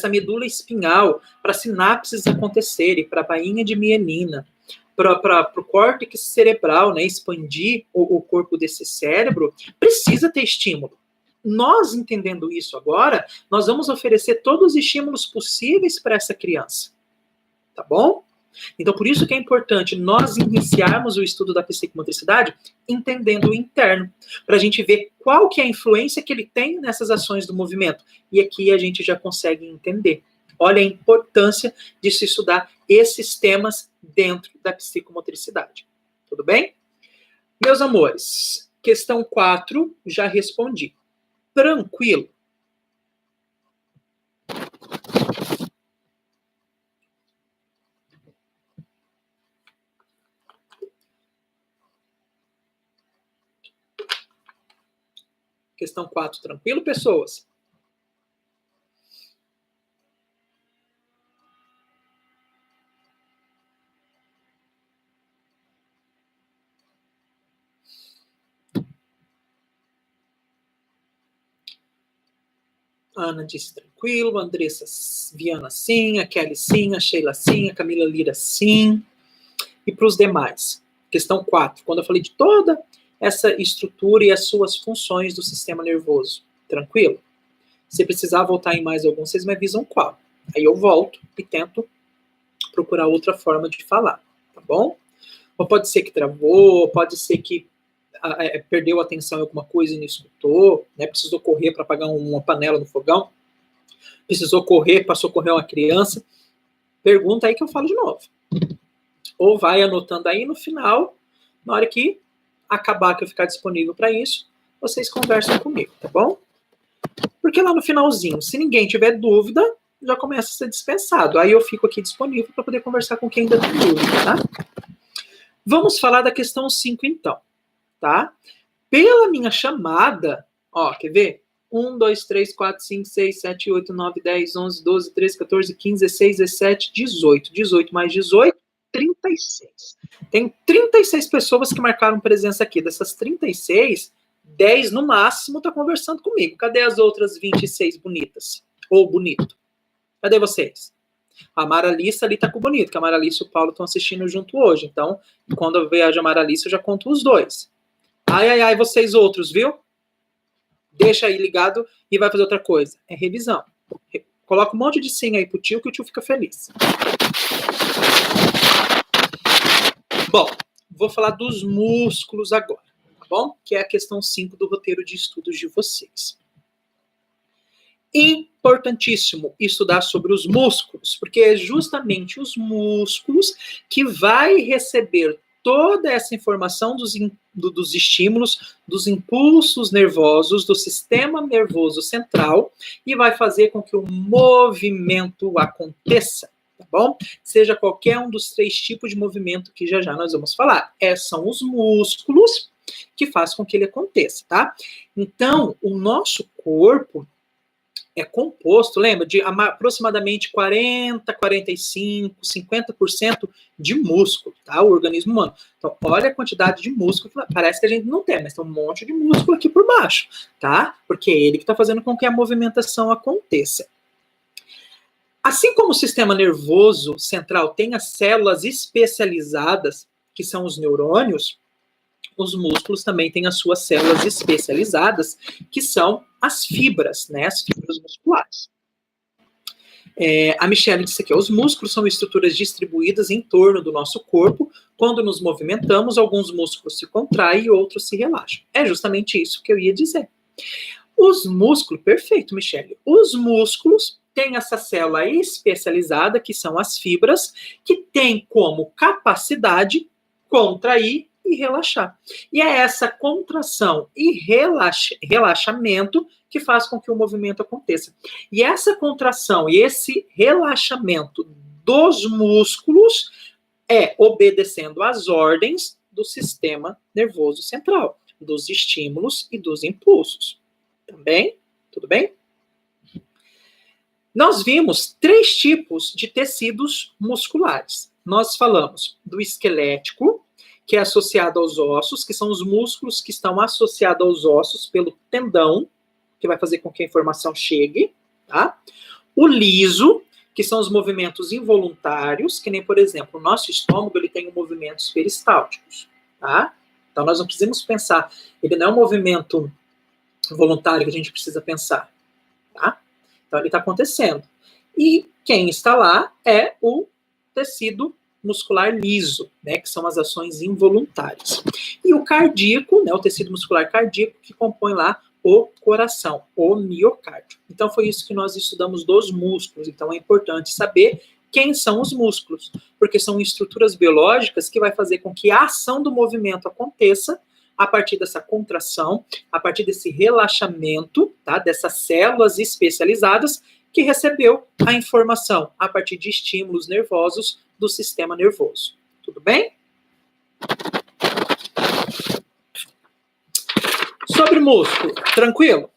medula espinhal, para sinapses acontecerem, para a bainha de mielina, para o córtex cerebral, né, expandir o corpo desse cérebro, precisa ter estímulo. Nós, entendendo isso agora, nós vamos oferecer todos os estímulos possíveis para essa criança. Tá bom? Então, por isso que é importante nós iniciarmos o estudo da psicomotricidade entendendo o interno, para a gente ver qual que é a influência que ele tem nessas ações do movimento. E aqui a gente já consegue entender. Olha a importância de se estudar esses temas dentro da psicomotricidade. Tudo bem? Meus amores, questão 4, já respondi. Tranquilo. Questão 4, tranquilo, pessoas? A Ana disse tranquilo, a Andressa Viana sim, a Kelly sim, a Sheila sim, a Camila Lira sim. E para os demais? Questão 4. Quando eu falei de toda essa estrutura e as suas funções do sistema nervoso. Tranquilo? Se precisar voltar em mais algum, vocês me avisam qual. Aí eu volto e tento procurar outra forma de falar. Tá bom? Ou pode ser que travou, pode ser que perdeu a atenção em alguma coisa e não escutou, né? Precisou correr para apagar uma panela no fogão, precisou correr para socorrer uma criança. Pergunta aí que eu falo de novo. Ou vai anotando aí no final, na hora que acabar que eu ficar disponível para isso, vocês conversam comigo, tá bom? Porque lá no finalzinho, se ninguém tiver dúvida, já começa a ser dispensado. Aí eu fico aqui disponível para poder conversar com quem ainda tem dúvida, tá? Vamos falar da questão 5 então, tá? Pela minha chamada, ó, quer ver? 1, 2, 3, 4, 5, 6, 7, 8, 9, 10, 11, 12, 13, 14, 15, 16, 17, 18. 18 mais 18, 36. Tem 36 pessoas que marcaram presença aqui. Dessas 36, 10 no máximo tá conversando comigo. Cadê as outras 26 bonitas? Ou bonito? Cadê vocês? A Maralice ali tá com o bonito, que a Maralice e o Paulo estão assistindo junto hoje. Então, quando eu vejo a Maralice, eu já conto os dois. Ai, ai, ai, vocês outros, viu? Deixa aí ligado e vai fazer outra coisa. É revisão. Coloca um monte de sim aí pro tio, que o tio fica feliz. Bom, vou falar dos músculos agora, tá bom? Que é a questão 5 do roteiro de estudos de vocês. Importantíssimo estudar sobre os músculos, porque é justamente os músculos que vai receber toda essa informação dos estímulos, dos impulsos nervosos, do sistema nervoso central, e vai fazer com que o movimento aconteça, tá bom? Seja qualquer um dos 3 tipos de movimento que já nós vamos falar. São os músculos que fazem com que ele aconteça, tá? Então, o nosso corpo é composto, lembra, de aproximadamente 40, 45, 50% de músculo, tá? O organismo humano. Então, olha a quantidade de músculo, parece que a gente não tem, mas tem um monte de músculo aqui por baixo, tá? Porque é ele que está fazendo com que a movimentação aconteça. Assim como o sistema nervoso central tem as células especializadas, que são os neurônios, os músculos também têm as suas células especializadas, que são as fibras, né? As fibras musculares. A Michelle disse aqui, os músculos são estruturas distribuídas em torno do nosso corpo. Quando nos movimentamos, alguns músculos se contraem e outros se relaxam. É justamente isso que eu ia dizer. Os músculos, perfeito, Michelle. Os músculos têm essa célula especializada, que são as fibras, que tem como capacidade contrair e relaxar. E é essa contração e relaxamento que faz com que o movimento aconteça. E essa contração e esse relaxamento dos músculos é obedecendo às ordens do sistema nervoso central, dos estímulos e dos impulsos. Também? Tudo bem? Nós vimos 3 tipos de tecidos musculares. Nós falamos do esquelético, que é associado aos ossos, que são os músculos que estão associados aos ossos pelo tendão, que vai fazer com que a informação chegue, tá? O liso, que são os movimentos involuntários, que nem, por exemplo, o nosso estômago, ele tem movimentos peristálticos, tá? Então, nós não precisamos pensar, ele não é um movimento voluntário que a gente precisa pensar, tá? Então, ele está acontecendo. E quem está lá é o tecido muscular liso, né, que são as ações involuntárias. E o cardíaco, né, o tecido muscular cardíaco, que compõe lá o coração, o miocárdio. Então, foi isso que nós estudamos dos músculos. Então, é importante saber quem são os músculos, porque são estruturas biológicas que vai fazer com que a ação do movimento aconteça a partir dessa contração, a partir desse relaxamento, tá, dessas células especializadas que recebeu a informação a partir de estímulos nervosos do sistema nervoso. Tudo bem? Sobre músculo, tranquilo?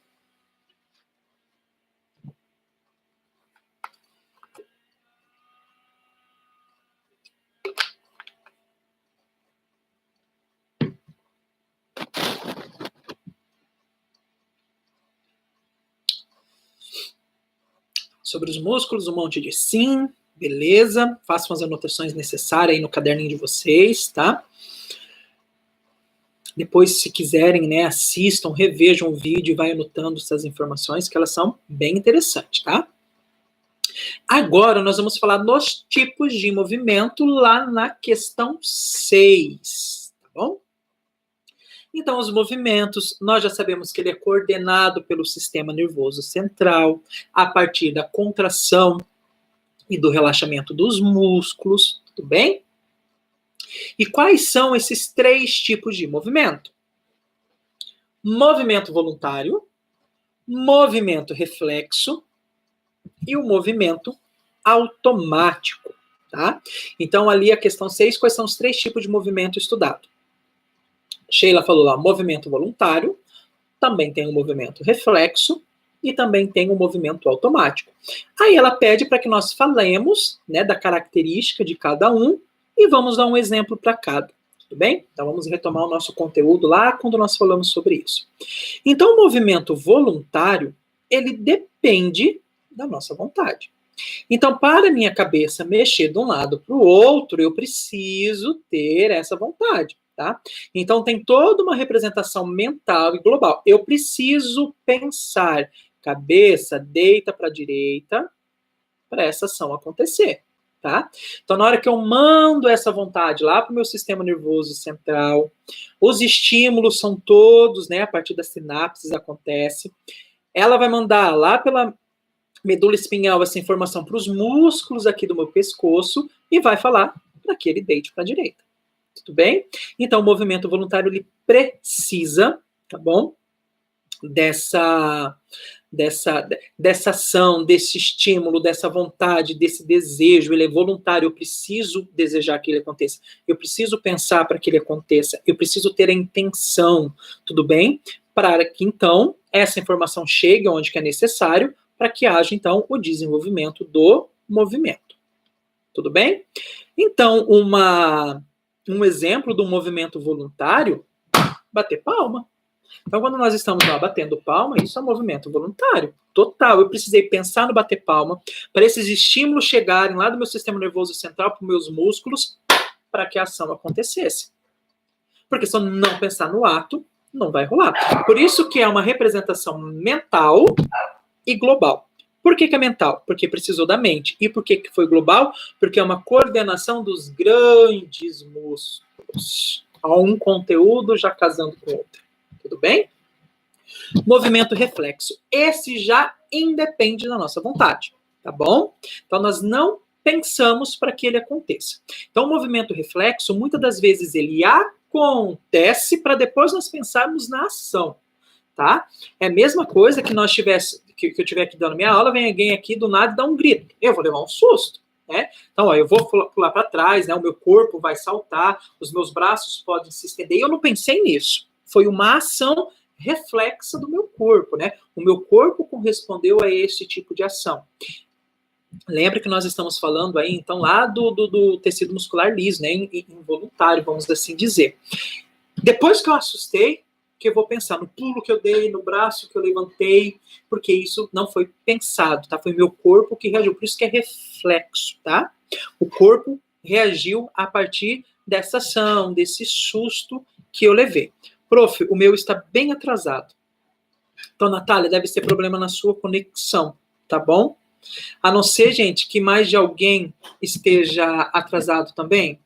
Sobre os músculos, um monte de sim, beleza. Façam as anotações necessárias aí no caderninho de vocês, tá? Depois, se quiserem, né, assistam, revejam o vídeo e vai anotando essas informações, que elas são bem interessantes, tá? Agora, nós vamos falar dos tipos de movimento lá na questão 6, tá bom? Então, os movimentos, nós já sabemos que ele é coordenado pelo sistema nervoso central, a partir da contração e do relaxamento dos músculos, tudo bem? E quais são esses 3 tipos de movimento? Movimento voluntário, movimento reflexo e o movimento automático, tá? Então, ali a questão 6, quais são os 3 tipos de movimento estudado? Sheila falou lá, movimento voluntário, também tem o movimento reflexo e também tem o movimento automático. Aí ela pede para que nós falemos, né, da característica de cada um e vamos dar um exemplo para cada, tudo bem? Então vamos retomar o nosso conteúdo lá quando nós falamos sobre isso. Então o movimento voluntário, ele depende da nossa vontade. Então, para minha cabeça mexer de um lado para o outro, eu preciso ter essa vontade, tá? Então, tem toda uma representação mental e global. Eu preciso pensar, cabeça, deita para a direita, para essa ação acontecer, tá? Então, na hora que eu mando essa vontade lá para o meu sistema nervoso central, os estímulos são todos, né, a partir das sinapses acontece. Ela vai mandar lá pela medula espinhal essa informação para os músculos aqui do meu pescoço e vai falar para que ele deite para a direita. Tudo bem? Então, o movimento voluntário, ele precisa, tá bom? Dessa ação, desse estímulo, dessa vontade, desse desejo. Ele é voluntário, eu preciso desejar que ele aconteça. Eu preciso pensar para que ele aconteça. Eu preciso ter a intenção, tudo bem? Para que, então, essa informação chegue onde que é necessário, para que haja, então, o desenvolvimento do movimento. Tudo bem? Então, um exemplo do movimento voluntário, bater palma. Então, quando nós estamos lá batendo palma, isso é um movimento voluntário, total. Eu precisei pensar no bater palma, para esses estímulos chegarem lá do meu sistema nervoso central para os meus músculos, para que a ação acontecesse. Porque se eu não pensar no ato, não vai rolar. Por isso que é uma representação mental e global. Por que é mental? Porque precisou da mente. E por que foi global? Porque é uma coordenação dos grandes músculos. Há um conteúdo já casando com o outro. Tudo bem? Movimento reflexo. Esse já independe da nossa vontade. Tá bom? Então, nós não pensamos para que ele aconteça. Então, o movimento reflexo, muitas das vezes, ele acontece para depois nós pensarmos na ação. Tá? É a mesma coisa que nós que eu estiver aqui dando minha aula, vem alguém aqui do nada e dá um grito. Eu vou levar um susto, né? Então, ó, eu vou pular para trás, né? O meu corpo vai saltar, os meus braços podem se estender. E eu não pensei nisso. Foi uma ação reflexa do meu corpo, né? O meu corpo correspondeu a esse tipo de ação. Lembra que nós estamos falando aí, então, lá do tecido muscular liso, né? Involuntário, vamos assim dizer. Depois que eu assustei, que eu vou pensar no pulo que eu dei, no braço que eu levantei, porque isso não foi pensado, tá? Foi meu corpo que reagiu, por isso que é reflexo, tá? O corpo reagiu a partir dessa ação, desse susto que eu levei. Prof, o meu está bem atrasado. Então, Natália, deve ser problema na sua conexão, tá bom? A não ser, gente, que mais de alguém esteja atrasado também.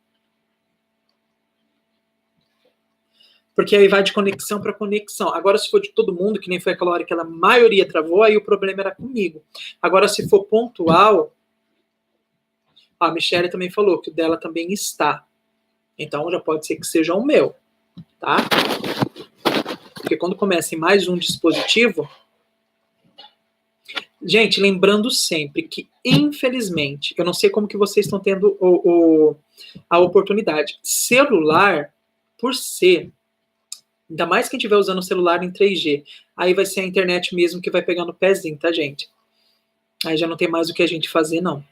Porque aí vai de conexão para conexão. Agora, se for de todo mundo, que nem foi aquela hora que a maioria travou, aí o problema era comigo. Agora, se for pontual, a Michelle também falou que o dela também está. Então, já pode ser que seja o meu, tá? Porque quando começa em mais um dispositivo... Gente, lembrando sempre que, infelizmente, eu não sei como que vocês estão tendo a oportunidade. Celular, por ser... Ainda mais quem estiver usando o celular em 3G. Aí vai ser a internet mesmo que vai pegar no pezinho, tá, gente? Aí já não tem mais o que a gente fazer, não.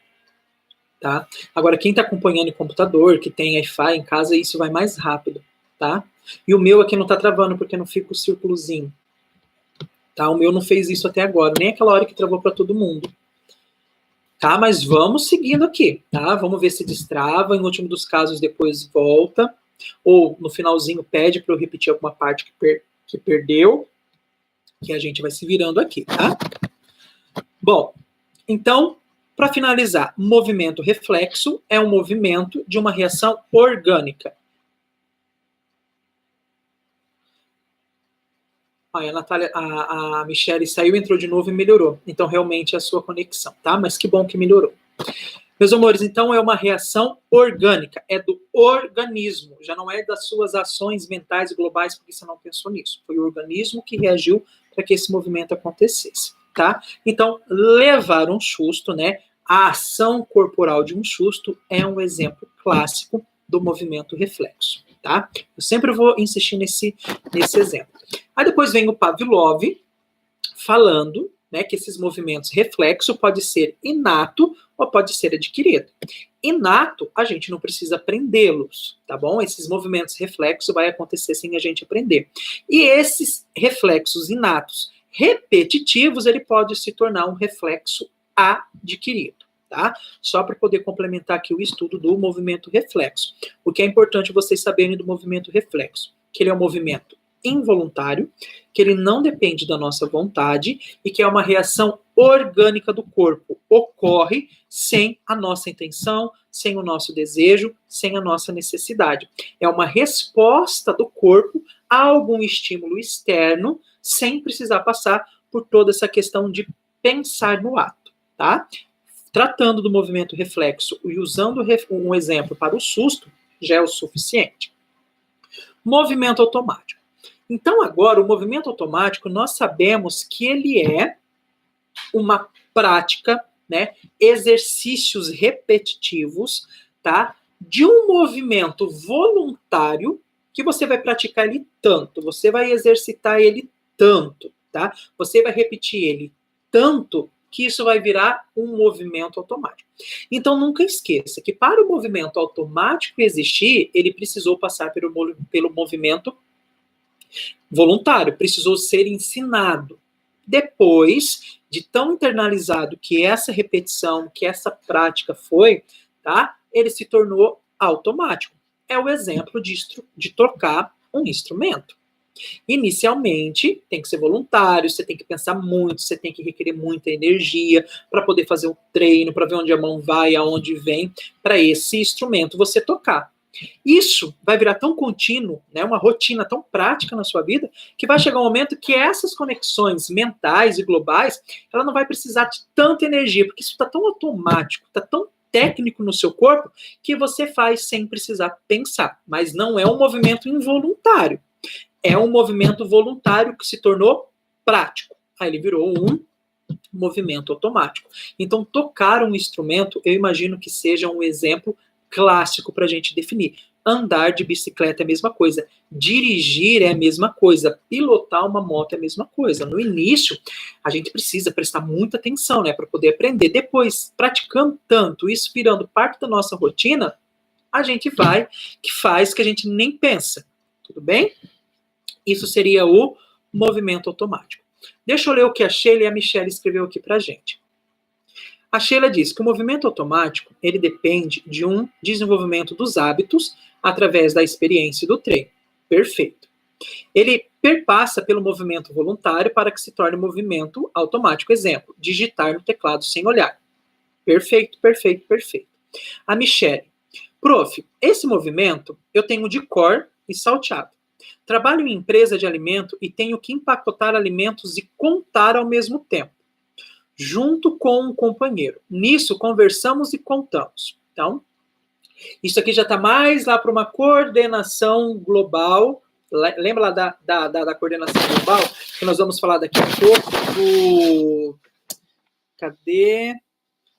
Tá? Agora, quem está acompanhando em computador, que tem Wi-Fi em casa, isso vai mais rápido, tá? E o meu aqui não tá travando, porque não fica o círculozinho. Tá? O meu não fez isso até agora, nem aquela hora que travou para todo mundo. Tá, mas vamos seguindo aqui, tá? Vamos ver se destrava, em último dos casos depois volta, ou no finalzinho pede para eu repetir alguma parte que perdeu, que a gente vai se virando aqui, tá? Bom, então, para finalizar, movimento reflexo é um movimento de uma reação orgânica. Aí a Natália, a Michelle saiu, entrou de novo e melhorou. Então, realmente é a sua conexão, tá? Mas que bom que melhorou. Meus amores, então é uma reação orgânica, é do organismo, já não é das suas ações mentais e globais, porque você não pensou nisso. Foi o organismo que reagiu para que esse movimento acontecesse, tá? Então, levar um susto, né? A ação corporal de um susto é um exemplo clássico do movimento reflexo, tá? Eu sempre vou insistir nesse exemplo. Aí depois vem o Pavlov falando, né, que esses movimentos reflexo pode ser inato ou pode ser adquirido. Inato, a gente não precisa aprendê-los, tá bom? Esses movimentos reflexo vai acontecer sem a gente aprender. E esses reflexos inatos repetitivos, ele pode se tornar um reflexo adquirido, tá? Só para poder complementar aqui o estudo do movimento reflexo. O que é importante vocês saberem do movimento reflexo, que ele é um movimento involuntário, que ele não depende da nossa vontade e que é uma reação orgânica do corpo. Ocorre sem a nossa intenção, sem o nosso desejo, sem a nossa necessidade. É uma resposta do corpo a algum estímulo externo, sem precisar passar por toda essa questão de pensar no ato, tá? Tratando do movimento reflexo e usando um exemplo para o susto, já é o suficiente. Movimento automático. Então, agora, o movimento automático, nós sabemos que ele é uma prática, né, exercícios repetitivos, tá, de um movimento voluntário que você vai praticar ele tanto, você vai exercitar ele tanto, tá? Você vai repetir ele tanto que isso vai virar um movimento automático. Então, nunca esqueça que para o movimento automático existir, ele precisou passar pelo movimento voluntário, precisou ser ensinado. Depois de tão internalizado que essa repetição, que essa prática foi, tá? Ele se tornou automático. É o exemplo de tocar um instrumento. Inicialmente, tem que ser voluntário, você tem que pensar muito, você tem que requerer muita energia para poder fazer o treino, para ver onde a mão vai, aonde vem, para esse instrumento você tocar. Isso vai virar tão contínuo, né, uma rotina tão prática na sua vida, que vai chegar um momento que essas conexões mentais e globais, ela não vai precisar de tanta energia, porque isso está tão automático, está tão técnico no seu corpo, que você faz sem precisar pensar. Mas não é um movimento involuntário. É um movimento voluntário que se tornou prático. Aí ele virou um movimento automático. Então, tocar um instrumento, eu imagino que seja um exemplo clássico para a gente definir. Andar de bicicleta é a mesma coisa. Dirigir é a mesma coisa. Pilotar uma moto é a mesma coisa. No início, a gente precisa prestar muita atenção, né, para poder aprender. Depois, praticando tanto, isso virando parte da nossa rotina, a gente vai, que faz que a gente nem pensa. Tudo bem? Isso seria o movimento automático. Deixa eu ler o que a Sheila e a Michelle escreveu aqui para a gente. A Sheila diz que o movimento automático ele depende de um desenvolvimento dos hábitos através da experiência e do treino. Perfeito. Ele perpassa pelo movimento voluntário para que se torne um movimento automático. Exemplo, digitar no teclado sem olhar. Perfeito, perfeito, perfeito. A Michelle. Prof, esse movimento eu tenho de cor e salteado. Trabalho em empresa de alimento e tenho que empacotar alimentos e contar ao mesmo tempo, junto com um companheiro. Nisso, conversamos e contamos. Então, isso aqui já está mais lá para uma coordenação global. Lembra lá da coordenação global? Que nós vamos falar daqui a pouco do... Cadê?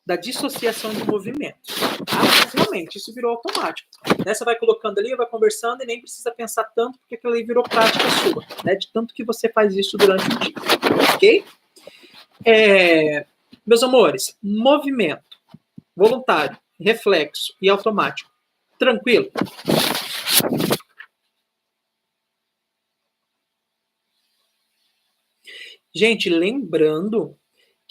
Da dissociação de movimentos. Tá? Mas realmente, isso virou automático. Né? Você vai colocando ali, vai conversando e nem precisa pensar tanto, porque aquilo ali virou prática sua. Né? De tanto que você faz isso durante o dia. Ok? Meus amores, movimento voluntário, reflexo e automático. Tranquilo? Gente, lembrando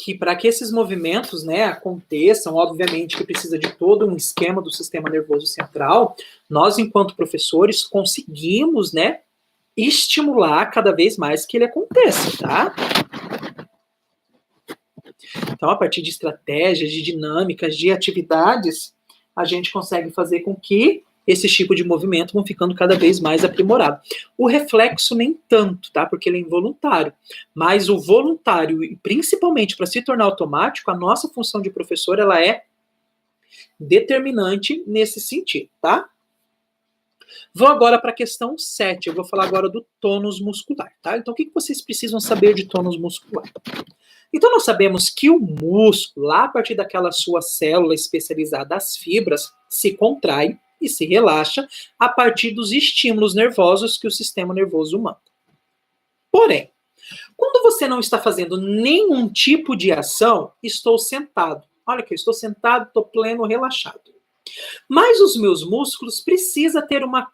que para que esses movimentos, né, aconteçam, obviamente que precisa de todo um esquema do sistema nervoso central, nós, enquanto professores, conseguimos, né, estimular cada vez mais que ele aconteça, tá? Então, a partir de estratégias, de dinâmicas, de atividades, a gente consegue fazer com que esse tipo de movimento vão ficando cada vez mais aprimorado. O reflexo nem tanto, tá? Porque ele é involuntário. Mas o voluntário, e principalmente para se tornar automático, a nossa função de professor, ela é determinante nesse sentido, tá? Vou agora para a questão 7. Eu vou falar agora do tônus muscular, tá? Então, o que vocês precisam saber de tônus muscular? Então, nós sabemos que o músculo, lá a partir daquela sua célula especializada, as fibras, se contrai e se relaxa a partir dos estímulos nervosos que o sistema nervoso manda. Porém, quando você não está fazendo nenhum tipo de ação, estou sentado. Olha aqui, eu estou sentado, estou pleno, relaxado. Mas os meus músculos precisam ter uma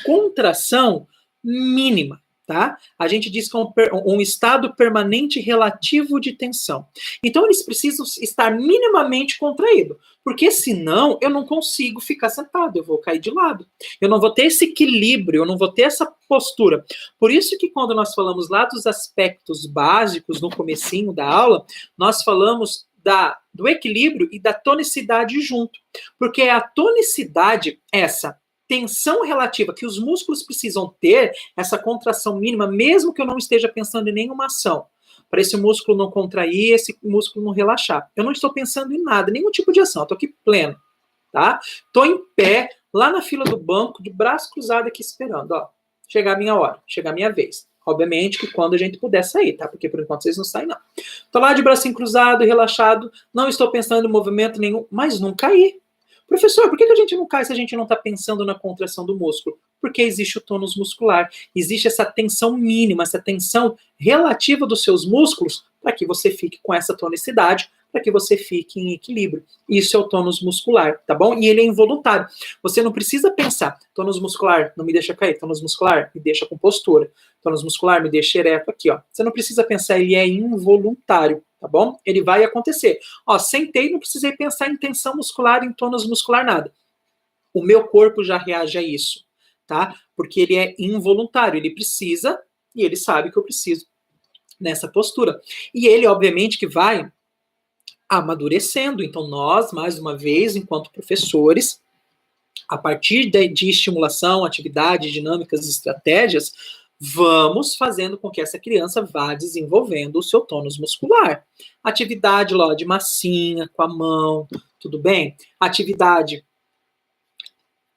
contração mínima, tá? A gente diz que é um estado permanente relativo de tensão. Então, eles precisam estar minimamente contraídos, porque senão eu não consigo ficar sentado, eu vou cair de lado. Eu não vou ter esse equilíbrio, eu não vou ter essa postura. Por isso que quando nós falamos lá dos aspectos básicos no comecinho da aula, nós falamos do equilíbrio e da tonicidade junto. Porque é a tonicidade, essa tensão relativa que os músculos precisam ter, essa contração mínima, mesmo que eu não esteja pensando em nenhuma ação, para esse músculo não contrair, esse músculo não relaxar. Eu não estou pensando em nada, nenhum tipo de ação, eu estou aqui pleno, tá? Estou em pé, lá na fila do banco, de braço cruzado aqui esperando, ó, chegar a minha hora, chegar a minha vez. Obviamente que quando a gente puder sair, tá? Porque por enquanto vocês não saem, não. Tô lá de bracinho cruzado, relaxado, não estou pensando em movimento nenhum, mas não caí. Professor, por que a gente não cai se a gente não está pensando na contração do músculo? Porque existe o tônus muscular. Existe essa tensão mínima, essa tensão relativa dos seus músculos para que você fique com essa tonicidade, para que você fique em equilíbrio. Isso é o tônus muscular, tá bom? E ele é involuntário. Você não precisa pensar, tônus muscular, não me deixa cair, tônus muscular, me deixa com postura, tônus muscular, me deixa ereto aqui, ó. Você não precisa pensar, ele é involuntário, tá bom? Ele vai acontecer. Ó, sentei, não precisei pensar em tensão muscular, em tônus muscular, nada. O meu corpo já reage a isso, tá? Porque ele é involuntário, ele precisa, e ele sabe que eu preciso nessa postura. E ele, obviamente, que vai amadurecendo. Então, nós, mais uma vez, enquanto professores, a partir de estimulação, atividade, dinâmicas, estratégias, vamos fazendo com que essa criança vá desenvolvendo o seu tônus muscular. Atividade lá de massinha, com a mão, tudo bem? Atividade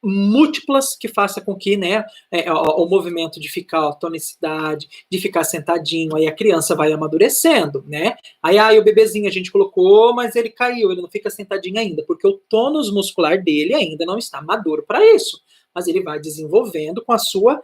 múltiplas que faça com que, né, o movimento de ficar, a tonicidade, de ficar sentadinho, aí a criança vai amadurecendo, né? Aí o bebezinho a gente colocou, mas ele caiu, ele não fica sentadinho ainda, porque o tônus muscular dele ainda não está maduro para isso. Mas ele vai desenvolvendo com a sua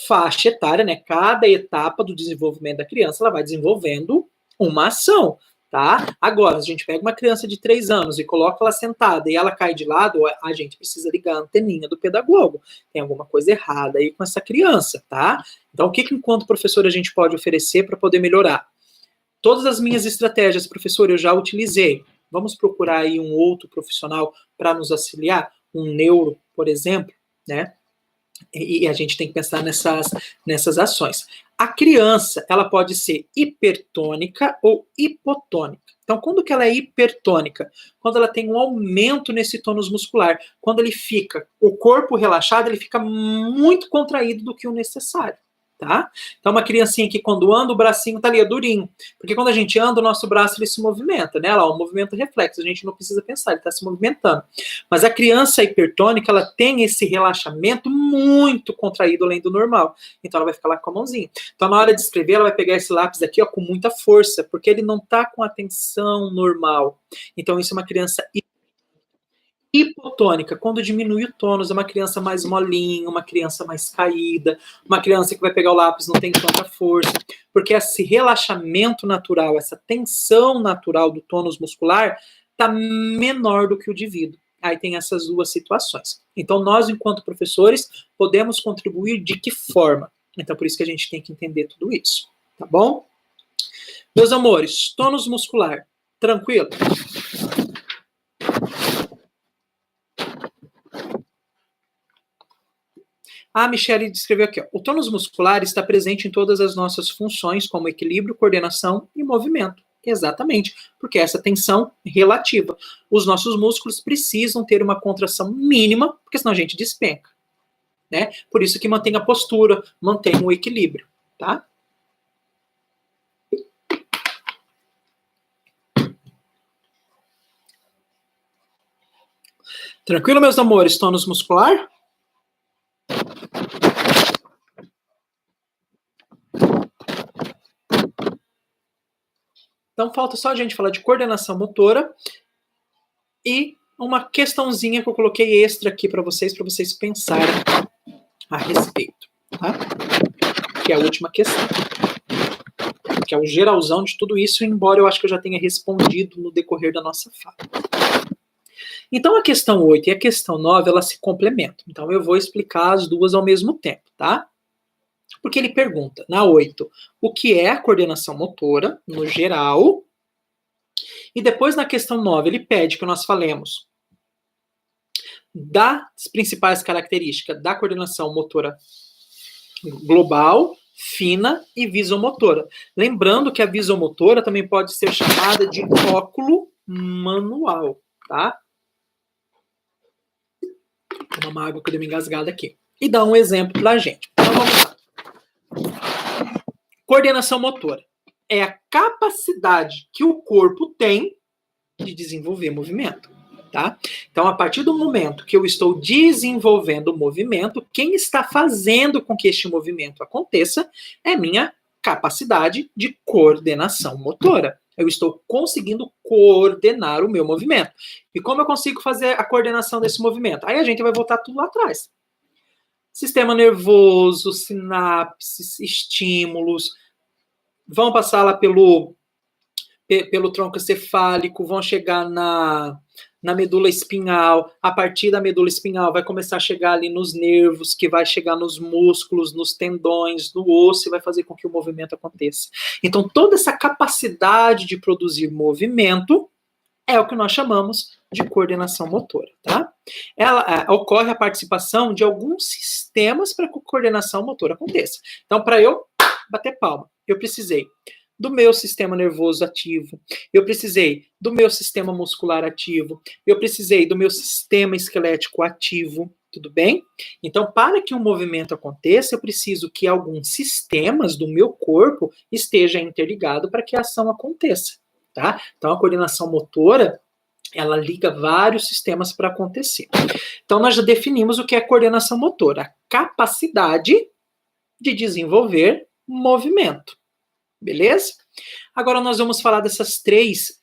faixa etária, né? Cada etapa do desenvolvimento da criança, ela vai desenvolvendo uma ação. Tá? Agora, se a gente pega uma criança de 3 anos e coloca ela sentada e ela cai de lado, a gente precisa ligar a anteninha do pedagogo. Tem alguma coisa errada aí com essa criança, tá? Então, o que enquanto professor a gente pode oferecer para poder melhorar? Todas as minhas estratégias, professor, eu já utilizei. Vamos procurar aí um outro profissional para nos auxiliar, um neuro, por exemplo, né? E a gente tem que pensar nessas ações. A criança, ela pode ser hipertônica ou hipotônica. Então, quando que ela é hipertônica? Quando ela tem um aumento nesse tônus muscular. Quando ele fica, o corpo relaxado, ele fica muito contraído do que o necessário. Tá? Então, uma criancinha que quando anda, o bracinho tá ali, é durinho. Porque quando a gente anda, o nosso braço ele se movimenta, né? Lá, o movimento reflexo, a gente não precisa pensar, ele está se movimentando. Mas a criança hipertônica, ela tem esse relaxamento muito contraído além do normal. Então, ela vai ficar lá com a mãozinha. Então, na hora de escrever, ela vai pegar esse lápis aqui, ó, com muita força, porque ele não tá com a tensão normal. Então, isso é uma criança hipotônica, quando diminui o tônus, é uma criança mais molinha, uma criança mais caída, uma criança que vai pegar o lápis não tem tanta força, porque esse relaxamento natural, essa tensão natural do tônus muscular está menor do que o devido. Aí tem essas duas situações. Então, nós, enquanto professores, podemos contribuir de que forma? Então, por isso que a gente tem que entender tudo isso, tá bom? Meus amores, tônus muscular, tranquilo? A Michele descreveu aqui, ó, o tônus muscular está presente em todas as nossas funções, como equilíbrio, coordenação e movimento. Exatamente, porque essa tensão relativa. Os nossos músculos precisam ter uma contração mínima, porque senão a gente despenca. Né? Por isso que mantém a postura, mantém o equilíbrio. Tá? Tranquilo, meus amores? Tônus muscular? Então, falta só a gente falar de coordenação motora e uma questãozinha que eu coloquei extra aqui para vocês pensarem a respeito. Tá? Que é a última questão. Que é o geralzão de tudo isso, embora eu acho que eu já tenha respondido no decorrer da nossa fala. Então, a questão 8 e a questão 9, elas se complementam. Então, eu vou explicar as duas ao mesmo tempo, tá? Porque ele pergunta, na 8, o que é a coordenação motora, no geral. E depois, na questão 9, ele pede que nós falemos das principais características da coordenação motora global, fina e visomotora. Lembrando que a visomotora também pode ser chamada de óculo manual, tá? Vou tomar uma água que eu dei uma engasgada aqui. E dá um exemplo pra gente. Então vamos lá. Coordenação motora é a capacidade que o corpo tem de desenvolver movimento, tá? Então, a partir do momento que eu estou desenvolvendo o movimento, quem está fazendo com que este movimento aconteça é minha capacidade de coordenação motora. Eu estou conseguindo coordenar o meu movimento. E como eu consigo fazer a coordenação desse movimento? Aí a gente vai voltar tudo lá atrás. Sistema nervoso, sinapses, estímulos, vão passar lá pelo tronco encefálico, vão chegar na medula espinhal. A partir da medula espinhal vai começar a chegar ali nos nervos, que vai chegar nos músculos, nos tendões, no osso, e vai fazer com que o movimento aconteça. Então, toda essa capacidade de produzir movimento é o que nós chamamos de coordenação motora, tá? Ocorre a participação de alguns sistemas para que a coordenação motora aconteça. Então, para eu bater palma, eu precisei do meu sistema nervoso ativo, eu precisei do meu sistema muscular ativo, eu precisei do meu sistema esquelético ativo, tudo bem? Então, para que um movimento aconteça, eu preciso que alguns sistemas do meu corpo estejam interligados para que a ação aconteça, tá? Então, a coordenação motora, ela liga vários sistemas para acontecer. Então, nós já definimos o que é coordenação motora, a capacidade de desenvolver movimento. Beleza? Agora nós vamos falar desses três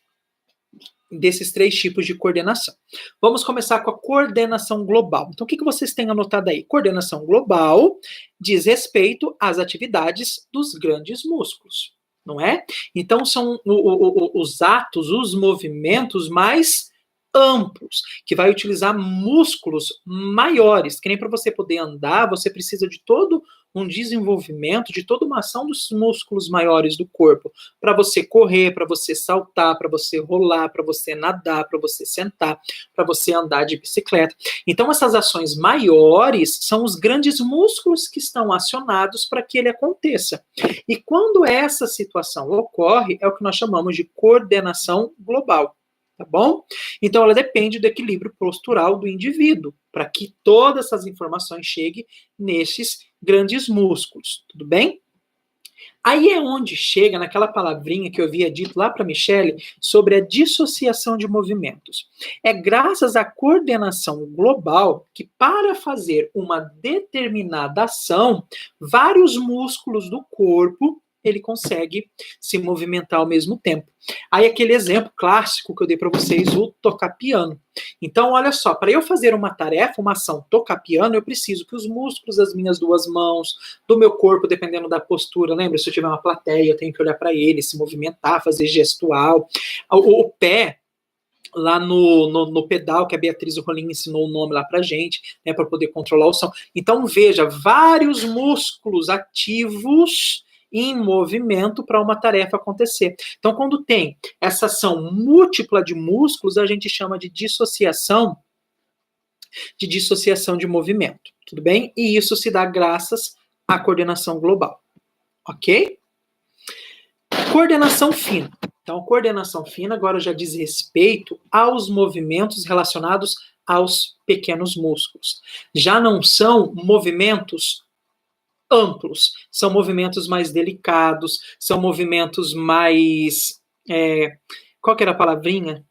tipos de coordenação. Vamos começar com a coordenação global. Então, o que vocês têm anotado aí? Coordenação global diz respeito às atividades dos grandes músculos, não é? Então, são os atos, os movimentos mais amplos, que vai utilizar músculos maiores, que nem para você poder andar, você precisa de todo um desenvolvimento, de toda uma ação dos músculos maiores do corpo, para você correr, para você saltar, para você rolar, para você nadar, para você sentar, para você andar de bicicleta. Então, essas ações maiores são os grandes músculos que estão acionados para que ele aconteça. E quando essa situação ocorre, é o que nós chamamos de coordenação global. Tá bom? Então, ela depende do equilíbrio postural do indivíduo, para que todas essas informações cheguem nesses grandes músculos, tudo bem? Aí é onde chega naquela palavrinha que eu havia dito lá para Michele sobre a dissociação de movimentos. É graças à coordenação global que, para fazer uma determinada ação, vários músculos do corpo ele consegue se movimentar ao mesmo tempo. Aí aquele exemplo clássico que eu dei para vocês, o tocar piano. Então, olha só, para eu fazer uma tarefa, uma ação, tocar piano, eu preciso que os músculos das minhas duas mãos, do meu corpo, dependendo da postura, lembra? Se eu tiver uma plateia, eu tenho que olhar para ele, se movimentar, fazer gestual. O pé, lá no pedal, que a Beatriz Rolim ensinou o nome lá pra gente, né, para poder controlar o som. Então, veja, vários músculos ativos em movimento para uma tarefa acontecer. Então, quando tem essa ação múltipla de músculos, a gente chama de dissociação de movimento, tudo bem? E isso se dá graças à coordenação global, ok? Coordenação fina. Então, coordenação fina agora já diz respeito aos movimentos relacionados aos pequenos músculos. Já não são movimentos amplos, são movimentos mais delicados, são movimentos mais... qual que era a palavrinha?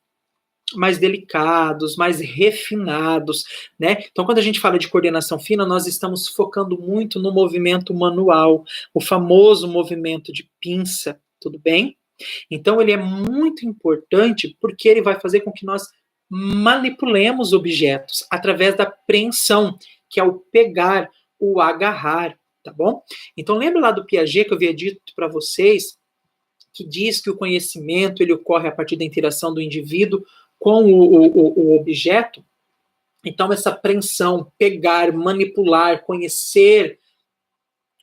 Mais delicados, mais refinados, né? Então, quando a gente fala de coordenação fina, nós estamos focando muito no movimento manual, o famoso movimento de pinça, tudo bem? Então, ele é muito importante porque ele vai fazer com que nós manipulemos objetos através da preensão, que é o pegar, o agarrar, tá bom? Então, lembra lá do Piaget que eu havia dito para vocês, que diz que o conhecimento ele ocorre a partir da interação do indivíduo com o objeto? Então, essa apreensão, pegar, manipular, conhecer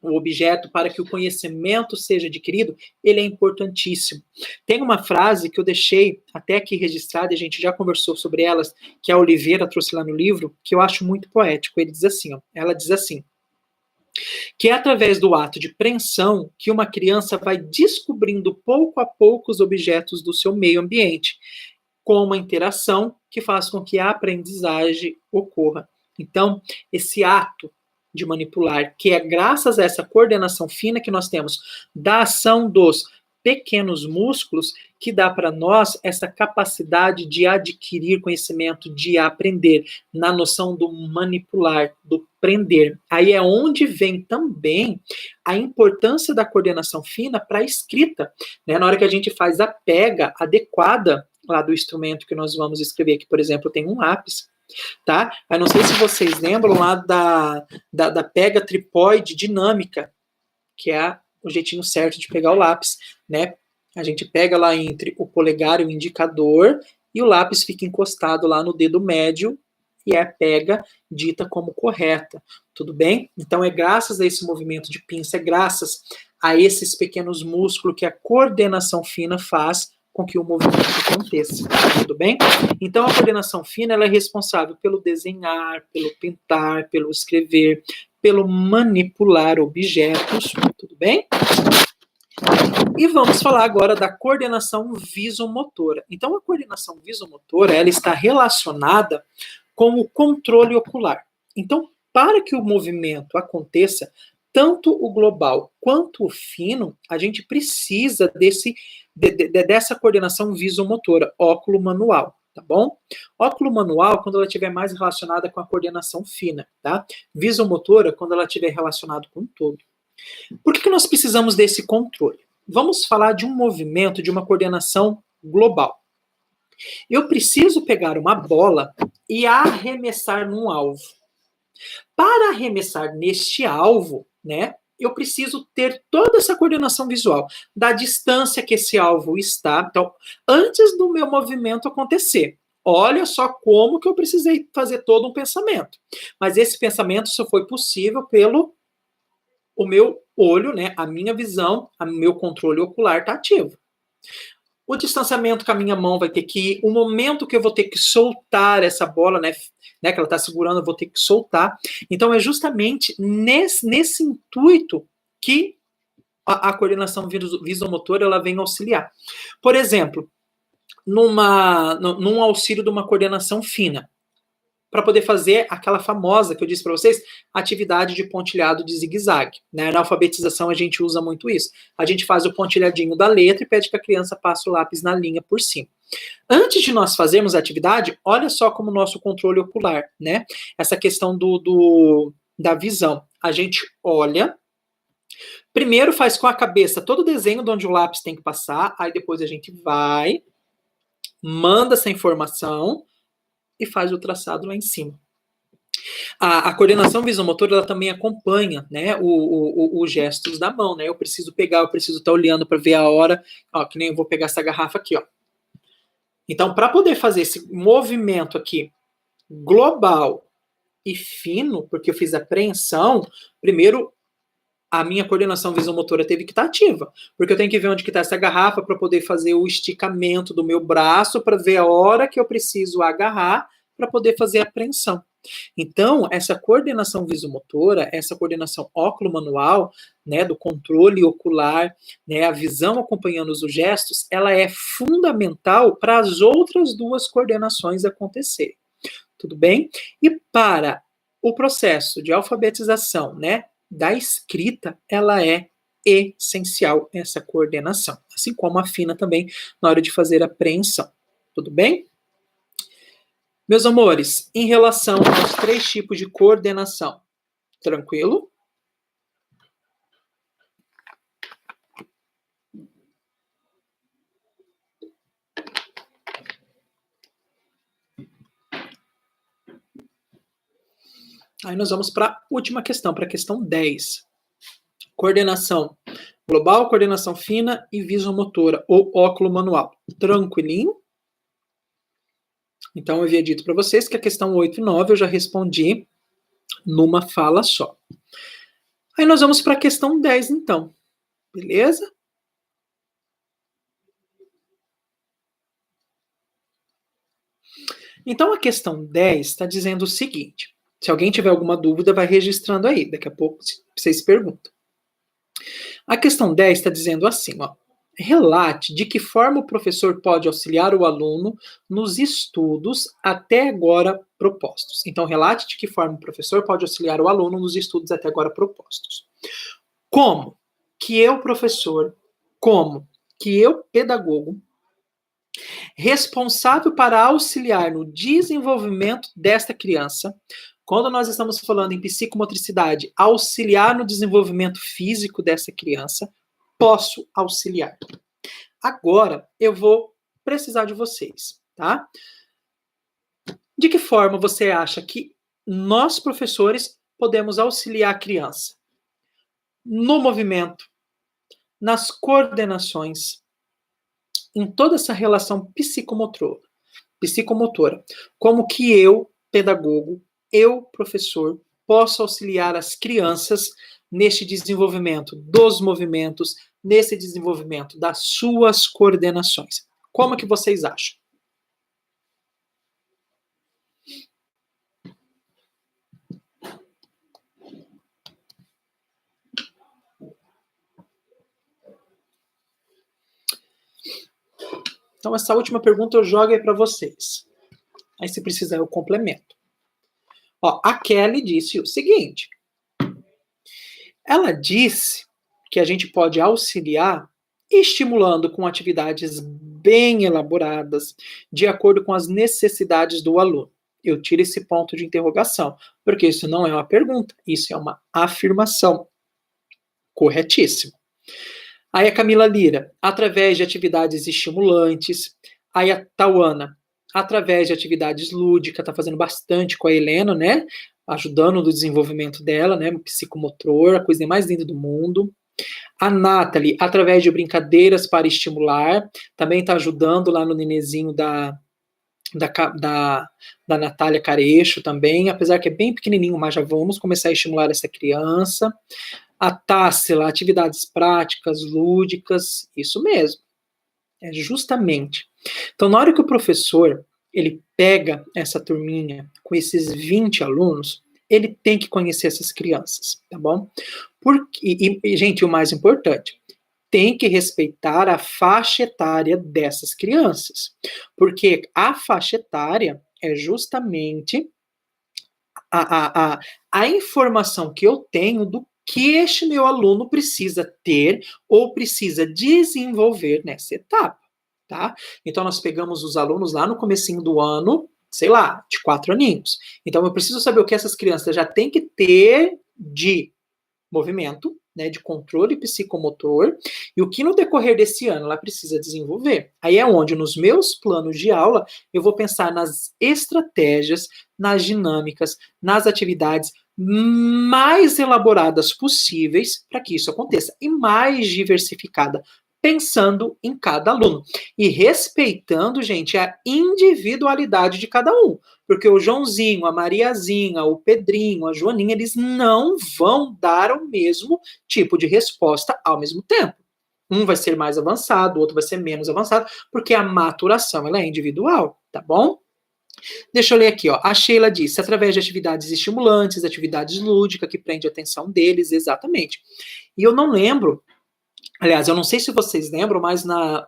o objeto para que o conhecimento seja adquirido, ele é importantíssimo. Tem uma frase que eu deixei até aqui registrada, e a gente já conversou sobre elas, que a Oliveira trouxe lá no livro, que eu acho muito poético. Ele diz assim, ó, ela diz assim, que é através do ato de preensão que uma criança vai descobrindo pouco a pouco os objetos do seu meio ambiente, com uma interação que faz com que a aprendizagem ocorra. Então, esse ato de manipular, que é graças a essa coordenação fina que nós temos da ação dos pequenos músculos, que dá para nós essa capacidade de adquirir conhecimento, de aprender, na noção do manipular, do prender. Aí é onde vem também a importância da coordenação fina para a escrita, né? Na hora que a gente faz a pega adequada lá do instrumento que nós vamos escrever, que, por exemplo, tem um lápis, tá? Eu não sei se vocês lembram lá da pega tripóide dinâmica, que é o jeitinho certo de pegar o lápis, né? A gente pega lá entre o polegar e o indicador, e o lápis fica encostado lá no dedo médio, e é a pega dita como correta, tudo bem? Então é graças a esse movimento de pinça, é graças a esses pequenos músculos que a coordenação fina faz com que o movimento aconteça, tudo bem? Então a coordenação fina ela é responsável pelo desenhar, pelo pintar, pelo escrever, pelo manipular objetos, tudo bem? E vamos falar agora da coordenação visomotora. Então a coordenação visomotora ela está relacionada com o controle ocular. Então, para que o movimento aconteça, tanto o global quanto o fino, a gente precisa dessa coordenação visomotora, óculo-manual, tá bom? Óculo-manual, quando ela estiver mais relacionada com a coordenação fina, tá? Visomotora, quando ela estiver relacionada com o todo. Por que nós precisamos desse controle? Vamos falar de um movimento, de uma coordenação global. Eu preciso pegar uma bola e arremessar num alvo. Para arremessar neste alvo, né, eu preciso ter toda essa coordenação visual, da distância que esse alvo está. Então, antes do meu movimento acontecer, olha só como que eu precisei fazer todo um pensamento. Mas esse pensamento só foi possível pelo o meu olho, né, a minha visão, o meu controle ocular está ativo. O distanciamento com a minha mão vai ter que ir, o momento que eu vou ter que soltar essa bola, né, que ela está segurando, eu vou ter que soltar. Então, é justamente nesse intuito que a coordenação visomotora ela vem auxiliar. Por exemplo, num auxílio de uma coordenação fina, para poder fazer aquela famosa que eu disse para vocês, atividade de pontilhado de zigue-zague. Né? Na alfabetização a gente usa muito isso. A gente faz o pontilhadinho da letra e pede que a criança passe o lápis na linha por cima. Antes de nós fazermos a atividade, olha só como o nosso controle ocular, né? Essa questão da visão. A gente olha, primeiro faz com a cabeça todo o desenho de onde o lápis tem que passar, aí depois a gente vai, manda essa informação e faz o traçado lá em cima. A coordenação visomotora ela também acompanha, né, os gestos da mão, né? Eu preciso pegar, eu preciso estar olhando para ver a hora, ó, que nem eu vou pegar essa garrafa aqui, ó. Então, para poder fazer esse movimento aqui global e fino, porque eu fiz a apreensão, primeiro a minha coordenação visomotora teve que estar ativa, porque eu tenho que ver onde que está essa garrafa para poder fazer o esticamento do meu braço, para ver a hora que eu preciso agarrar para poder fazer a apreensão. Então, essa coordenação visomotora, essa coordenação óculo-manual, né, do controle ocular, né, a visão acompanhando os gestos, ela é fundamental para as outras duas coordenações acontecerem. Tudo bem? E para o processo de alfabetização, né, da escrita, ela é essencial, essa coordenação, assim como a fina também na hora de fazer a apreensão. Tudo bem? Meus amores, em relação aos 3 tipos de coordenação, tranquilo? Aí nós vamos para a última questão, para a questão 10. Coordenação global, coordenação fina e visomotora, ou óculo manual. Tranquilinho? Então, eu havia dito para vocês que a questão 8 e 9 eu já respondi numa fala só. Aí nós vamos para a questão 10, então. Beleza? Então, a questão 10 está dizendo o seguinte. Se alguém tiver alguma dúvida, vai registrando aí. Daqui a pouco vocês perguntam. A questão 10 está dizendo assim, ó. Relate de que forma o professor pode auxiliar o aluno nos estudos até agora propostos. Então, relate de que forma o professor pode auxiliar o aluno nos estudos até agora propostos. Como que eu, professor, como que eu, pedagogo, responsável para auxiliar no desenvolvimento desta criança, quando nós estamos falando em psicomotricidade, auxiliar no desenvolvimento físico dessa criança, posso auxiliar. Agora, eu vou precisar de vocês, tá? De que forma você acha que nós, professores, podemos auxiliar a criança? No movimento, nas coordenações, em toda essa relação psicomotora. Como que eu, pedagogo, eu, professor, posso auxiliar as crianças neste desenvolvimento dos movimentos, nesse desenvolvimento das suas coordenações. Como que vocês acham? Então, essa última pergunta eu jogo aí para vocês. Aí, se precisar, eu complemento. Ó, a Kelly disse o seguinte. Ela disse que a gente pode auxiliar estimulando com atividades bem elaboradas, de acordo com as necessidades do aluno. Eu tiro esse ponto de interrogação, porque isso não é uma pergunta, isso é uma afirmação. Corretíssimo. Aí a Camila Lira, através de atividades estimulantes. Aí a Tauana, através de atividades lúdicas, tá fazendo bastante com a Helena, né? Ajudando no desenvolvimento dela, né? Psicomotor, a coisa mais linda do mundo. A Nathalie, através de brincadeiras para estimular, também está ajudando lá no nenezinho da Natália Carecho também, apesar que é bem pequenininho, mas já vamos começar a estimular essa criança. A Tássila, atividades práticas, lúdicas, isso mesmo. É justamente. Então, na hora que o professor, ele pega essa turminha com esses 20 alunos, ele tem que conhecer essas crianças, tá bom? Gente, o mais importante, tem que respeitar a faixa etária dessas crianças, porque a faixa etária é justamente a informação que eu tenho do que este meu aluno precisa ter ou precisa desenvolver nessa etapa, tá? Então, nós pegamos os alunos lá no comecinho do ano, sei lá, de 4 aninhos. Então, eu preciso saber o que essas crianças já têm que ter de movimento, né, de controle psicomotor, e o que no decorrer desse ano ela precisa desenvolver. Aí é onde, nos meus planos de aula, eu vou pensar nas estratégias, nas dinâmicas, nas atividades mais elaboradas possíveis para que isso aconteça, e mais diversificada pensando em cada aluno e respeitando, gente, a individualidade de cada um. Porque o Joãozinho, a Mariazinha, o Pedrinho, a Joaninha, eles não vão dar o mesmo tipo de resposta ao mesmo tempo. Um vai ser mais avançado, o outro vai ser menos avançado, porque a maturação ela é individual, tá bom? Deixa eu ler aqui, ó. A Sheila disse, através de atividades estimulantes, atividades lúdicas que prende a atenção deles, exatamente. E eu não lembro, aliás, eu não sei se vocês lembram, mas na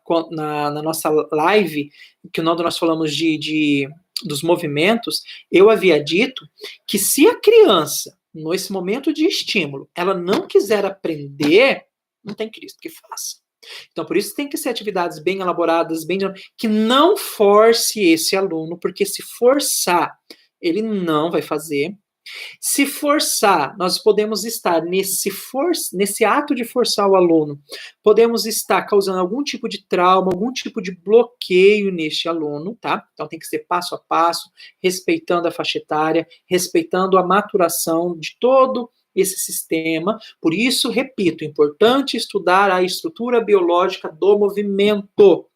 nossa live, que nós falamos dos movimentos, eu havia dito que se a criança, nesse momento de estímulo, ela não quiser aprender, não tem Cristo que faça. Então, por isso tem que ser atividades bem elaboradas, que não force esse aluno, porque se forçar, ele não vai fazer. Se forçar, nós podemos estar nesse ato de forçar o aluno, podemos estar causando algum tipo de trauma, algum tipo de bloqueio neste aluno, tá? Então tem que ser passo a passo, respeitando a faixa etária, respeitando a maturação de todo esse sistema. Por isso, repito, é importante estudar a estrutura biológica do movimento.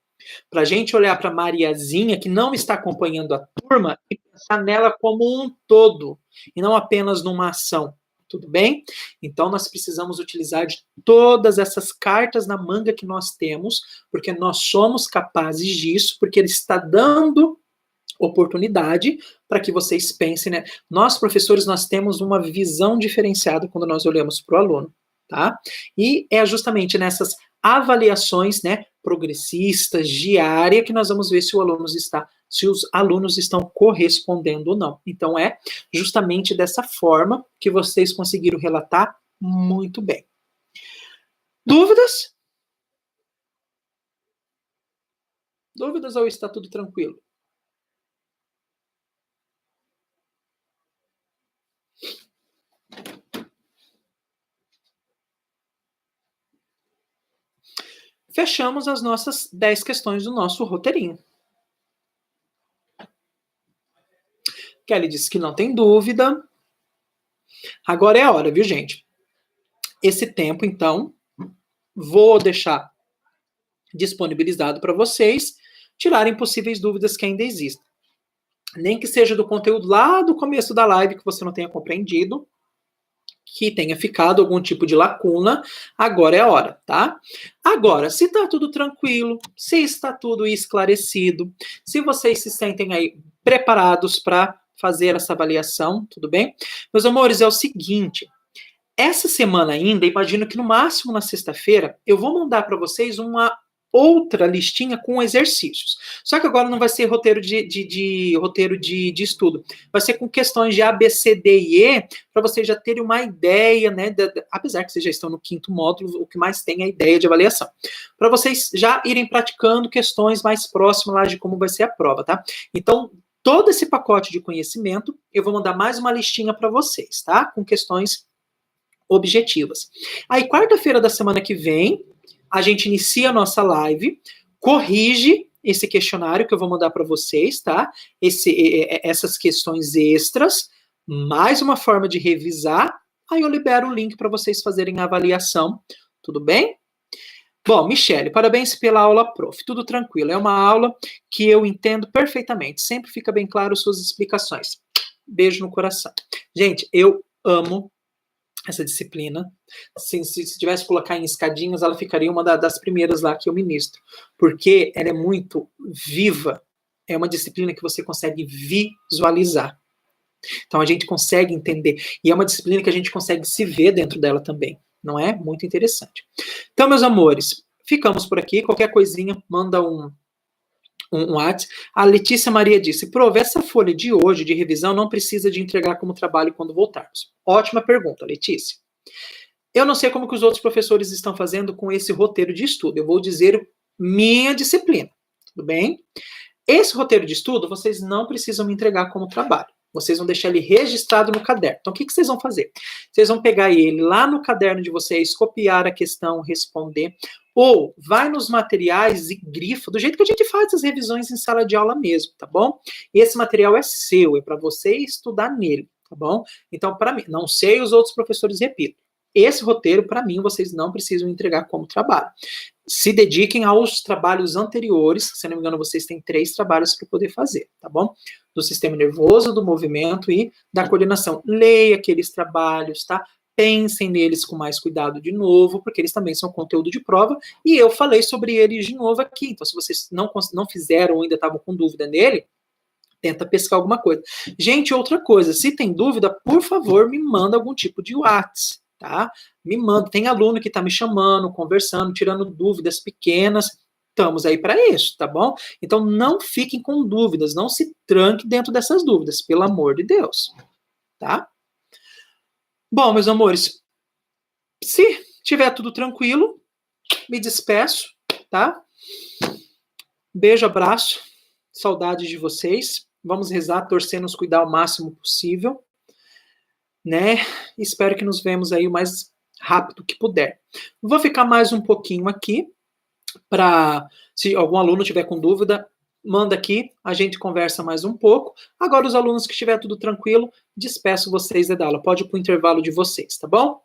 Para a gente olhar para a Mariazinha, que não está acompanhando a turma, e pensar nela como um todo, e não apenas numa ação. Tudo bem? Então, nós precisamos utilizar de todas essas cartas na manga que nós temos, porque nós somos capazes disso, porque ele está dando oportunidade para que vocês pensem, né? Nós, professores, nós temos uma visão diferenciada quando nós olhamos para o aluno, tá? E é justamente nessas avaliações, né, progressistas, diária, que nós vamos ver se os alunos estão correspondendo ou não. Então, é justamente dessa forma que vocês conseguiram relatar muito bem. Dúvidas? Dúvidas ou está tudo tranquilo? Fechamos as nossas 10 questões do nosso roteirinho. Kelly disse que não tem dúvida. Agora é a hora, viu, gente? Esse tempo, então, vou deixar disponibilizado para vocês tirarem possíveis dúvidas que ainda existem. Nem que seja do conteúdo lá do começo da live que você não tenha compreendido, que tenha ficado algum tipo de lacuna, agora é a hora, tá? Agora, se tá tudo tranquilo, se está tudo esclarecido, se vocês se sentem aí preparados para fazer essa avaliação, tudo bem? Meus amores, é o seguinte, essa semana ainda, imagino que no máximo na sexta-feira, eu vou mandar para vocês uma outra listinha com exercícios. Só que agora não vai ser roteiro de estudo. Vai ser com questões de A, B, C, D e E, para vocês já terem uma ideia, né? Apesar que vocês já estão no 5º módulo, o que mais tem é a ideia de avaliação. Para vocês já irem praticando questões mais próximas lá de como vai ser a prova, tá? Então, todo esse pacote de conhecimento, eu vou mandar mais uma listinha para vocês, tá? Com questões objetivas. Aí, quarta-feira da semana que vem, a gente inicia a nossa live, corrige esse questionário que eu vou mandar para vocês, tá? Essas questões extras, mais uma forma de revisar, aí eu libero o link para vocês fazerem a avaliação, tudo bem? Bom, Michele, parabéns pela aula, prof. Tudo tranquilo, é uma aula que eu entendo perfeitamente, sempre fica bem claro suas explicações. Beijo no coração. Gente, eu amo essa disciplina. Se tivesse que colocar em escadinhas, ela ficaria uma das primeiras lá que eu ministro, porque ela é muito viva, é uma disciplina que você consegue visualizar. Então a gente consegue entender, e é uma disciplina que a gente consegue se ver dentro dela também, não é? Muito interessante. Então, meus amores, ficamos por aqui, qualquer coisinha, manda um WhatsApp. A Letícia Maria disse, prova, essa folha de hoje, de revisão, não precisa de entregar como trabalho quando voltarmos. Ótima pergunta, Letícia. Eu não sei como que os outros professores estão fazendo com esse roteiro de estudo. Eu vou dizer minha disciplina, tudo bem? Esse roteiro de estudo, vocês não precisam me entregar como trabalho. Vocês vão deixar ele registrado no caderno. Então, o que vocês vão fazer? Vocês vão pegar ele lá no caderno de vocês, copiar a questão, responder, ou vai nos materiais e grifa, do jeito que a gente faz as revisões em sala de aula mesmo, tá bom? E esse material é seu, é para você estudar nele, tá bom? Então, para mim, não sei os outros professores, repito. Esse roteiro, para mim, vocês não precisam entregar como trabalho. se dediquem aos trabalhos anteriores, se não me engano, vocês têm 3 trabalhos para poder fazer, tá bom? Do sistema nervoso, do movimento e da coordenação. Leia aqueles trabalhos, tá? Pensem neles com mais cuidado de novo, porque eles também são conteúdo de prova, e eu falei sobre eles de novo aqui. Então, se vocês não fizeram ou ainda estavam com dúvida nele, tenta pescar alguma coisa. Gente, outra coisa, se tem dúvida, por favor, me manda algum tipo de WhatsApp, tá? Me manda. Tem aluno que está me chamando, conversando, tirando dúvidas pequenas. Estamos aí para isso, tá bom? Então, não fiquem com dúvidas, não se tranque dentro dessas dúvidas, pelo amor de Deus, tá? Bom, meus amores, se tiver tudo tranquilo, me despeço, tá? Beijo, abraço, saudades de vocês. Vamos rezar, torcer, nos cuidar o máximo possível, né? Espero que nos vemos aí o mais rápido que puder. Vou ficar mais um pouquinho aqui para, se algum aluno tiver com dúvida, manda aqui, a gente conversa mais um pouco. Agora, os alunos que estiver tudo tranquilo, despeço vocês da aula. Pode ir para o intervalo de vocês, tá bom?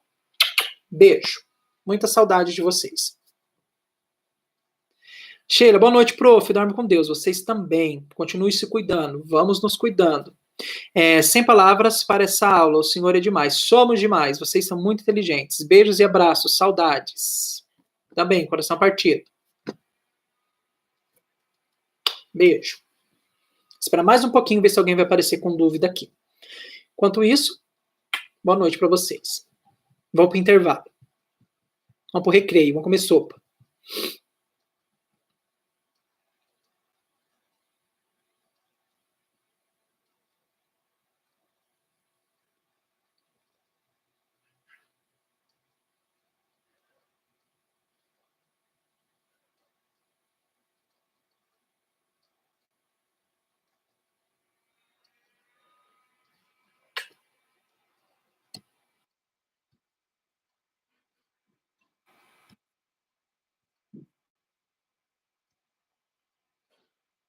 Beijo. Muita saudade de vocês. Sheila, boa noite, prof. Dorme com Deus. Vocês também. Continue se cuidando. Vamos nos cuidando. Sem palavras para essa aula. O Senhor é demais. Somos demais. Vocês são muito inteligentes. Beijos e abraços. Saudades. Tá bem, coração partido. Beijo. Espera mais um pouquinho, ver se alguém vai aparecer com dúvida aqui. Enquanto isso, boa noite para vocês. Vamos para o intervalo. Vamos para o recreio. Vamos comer sopa.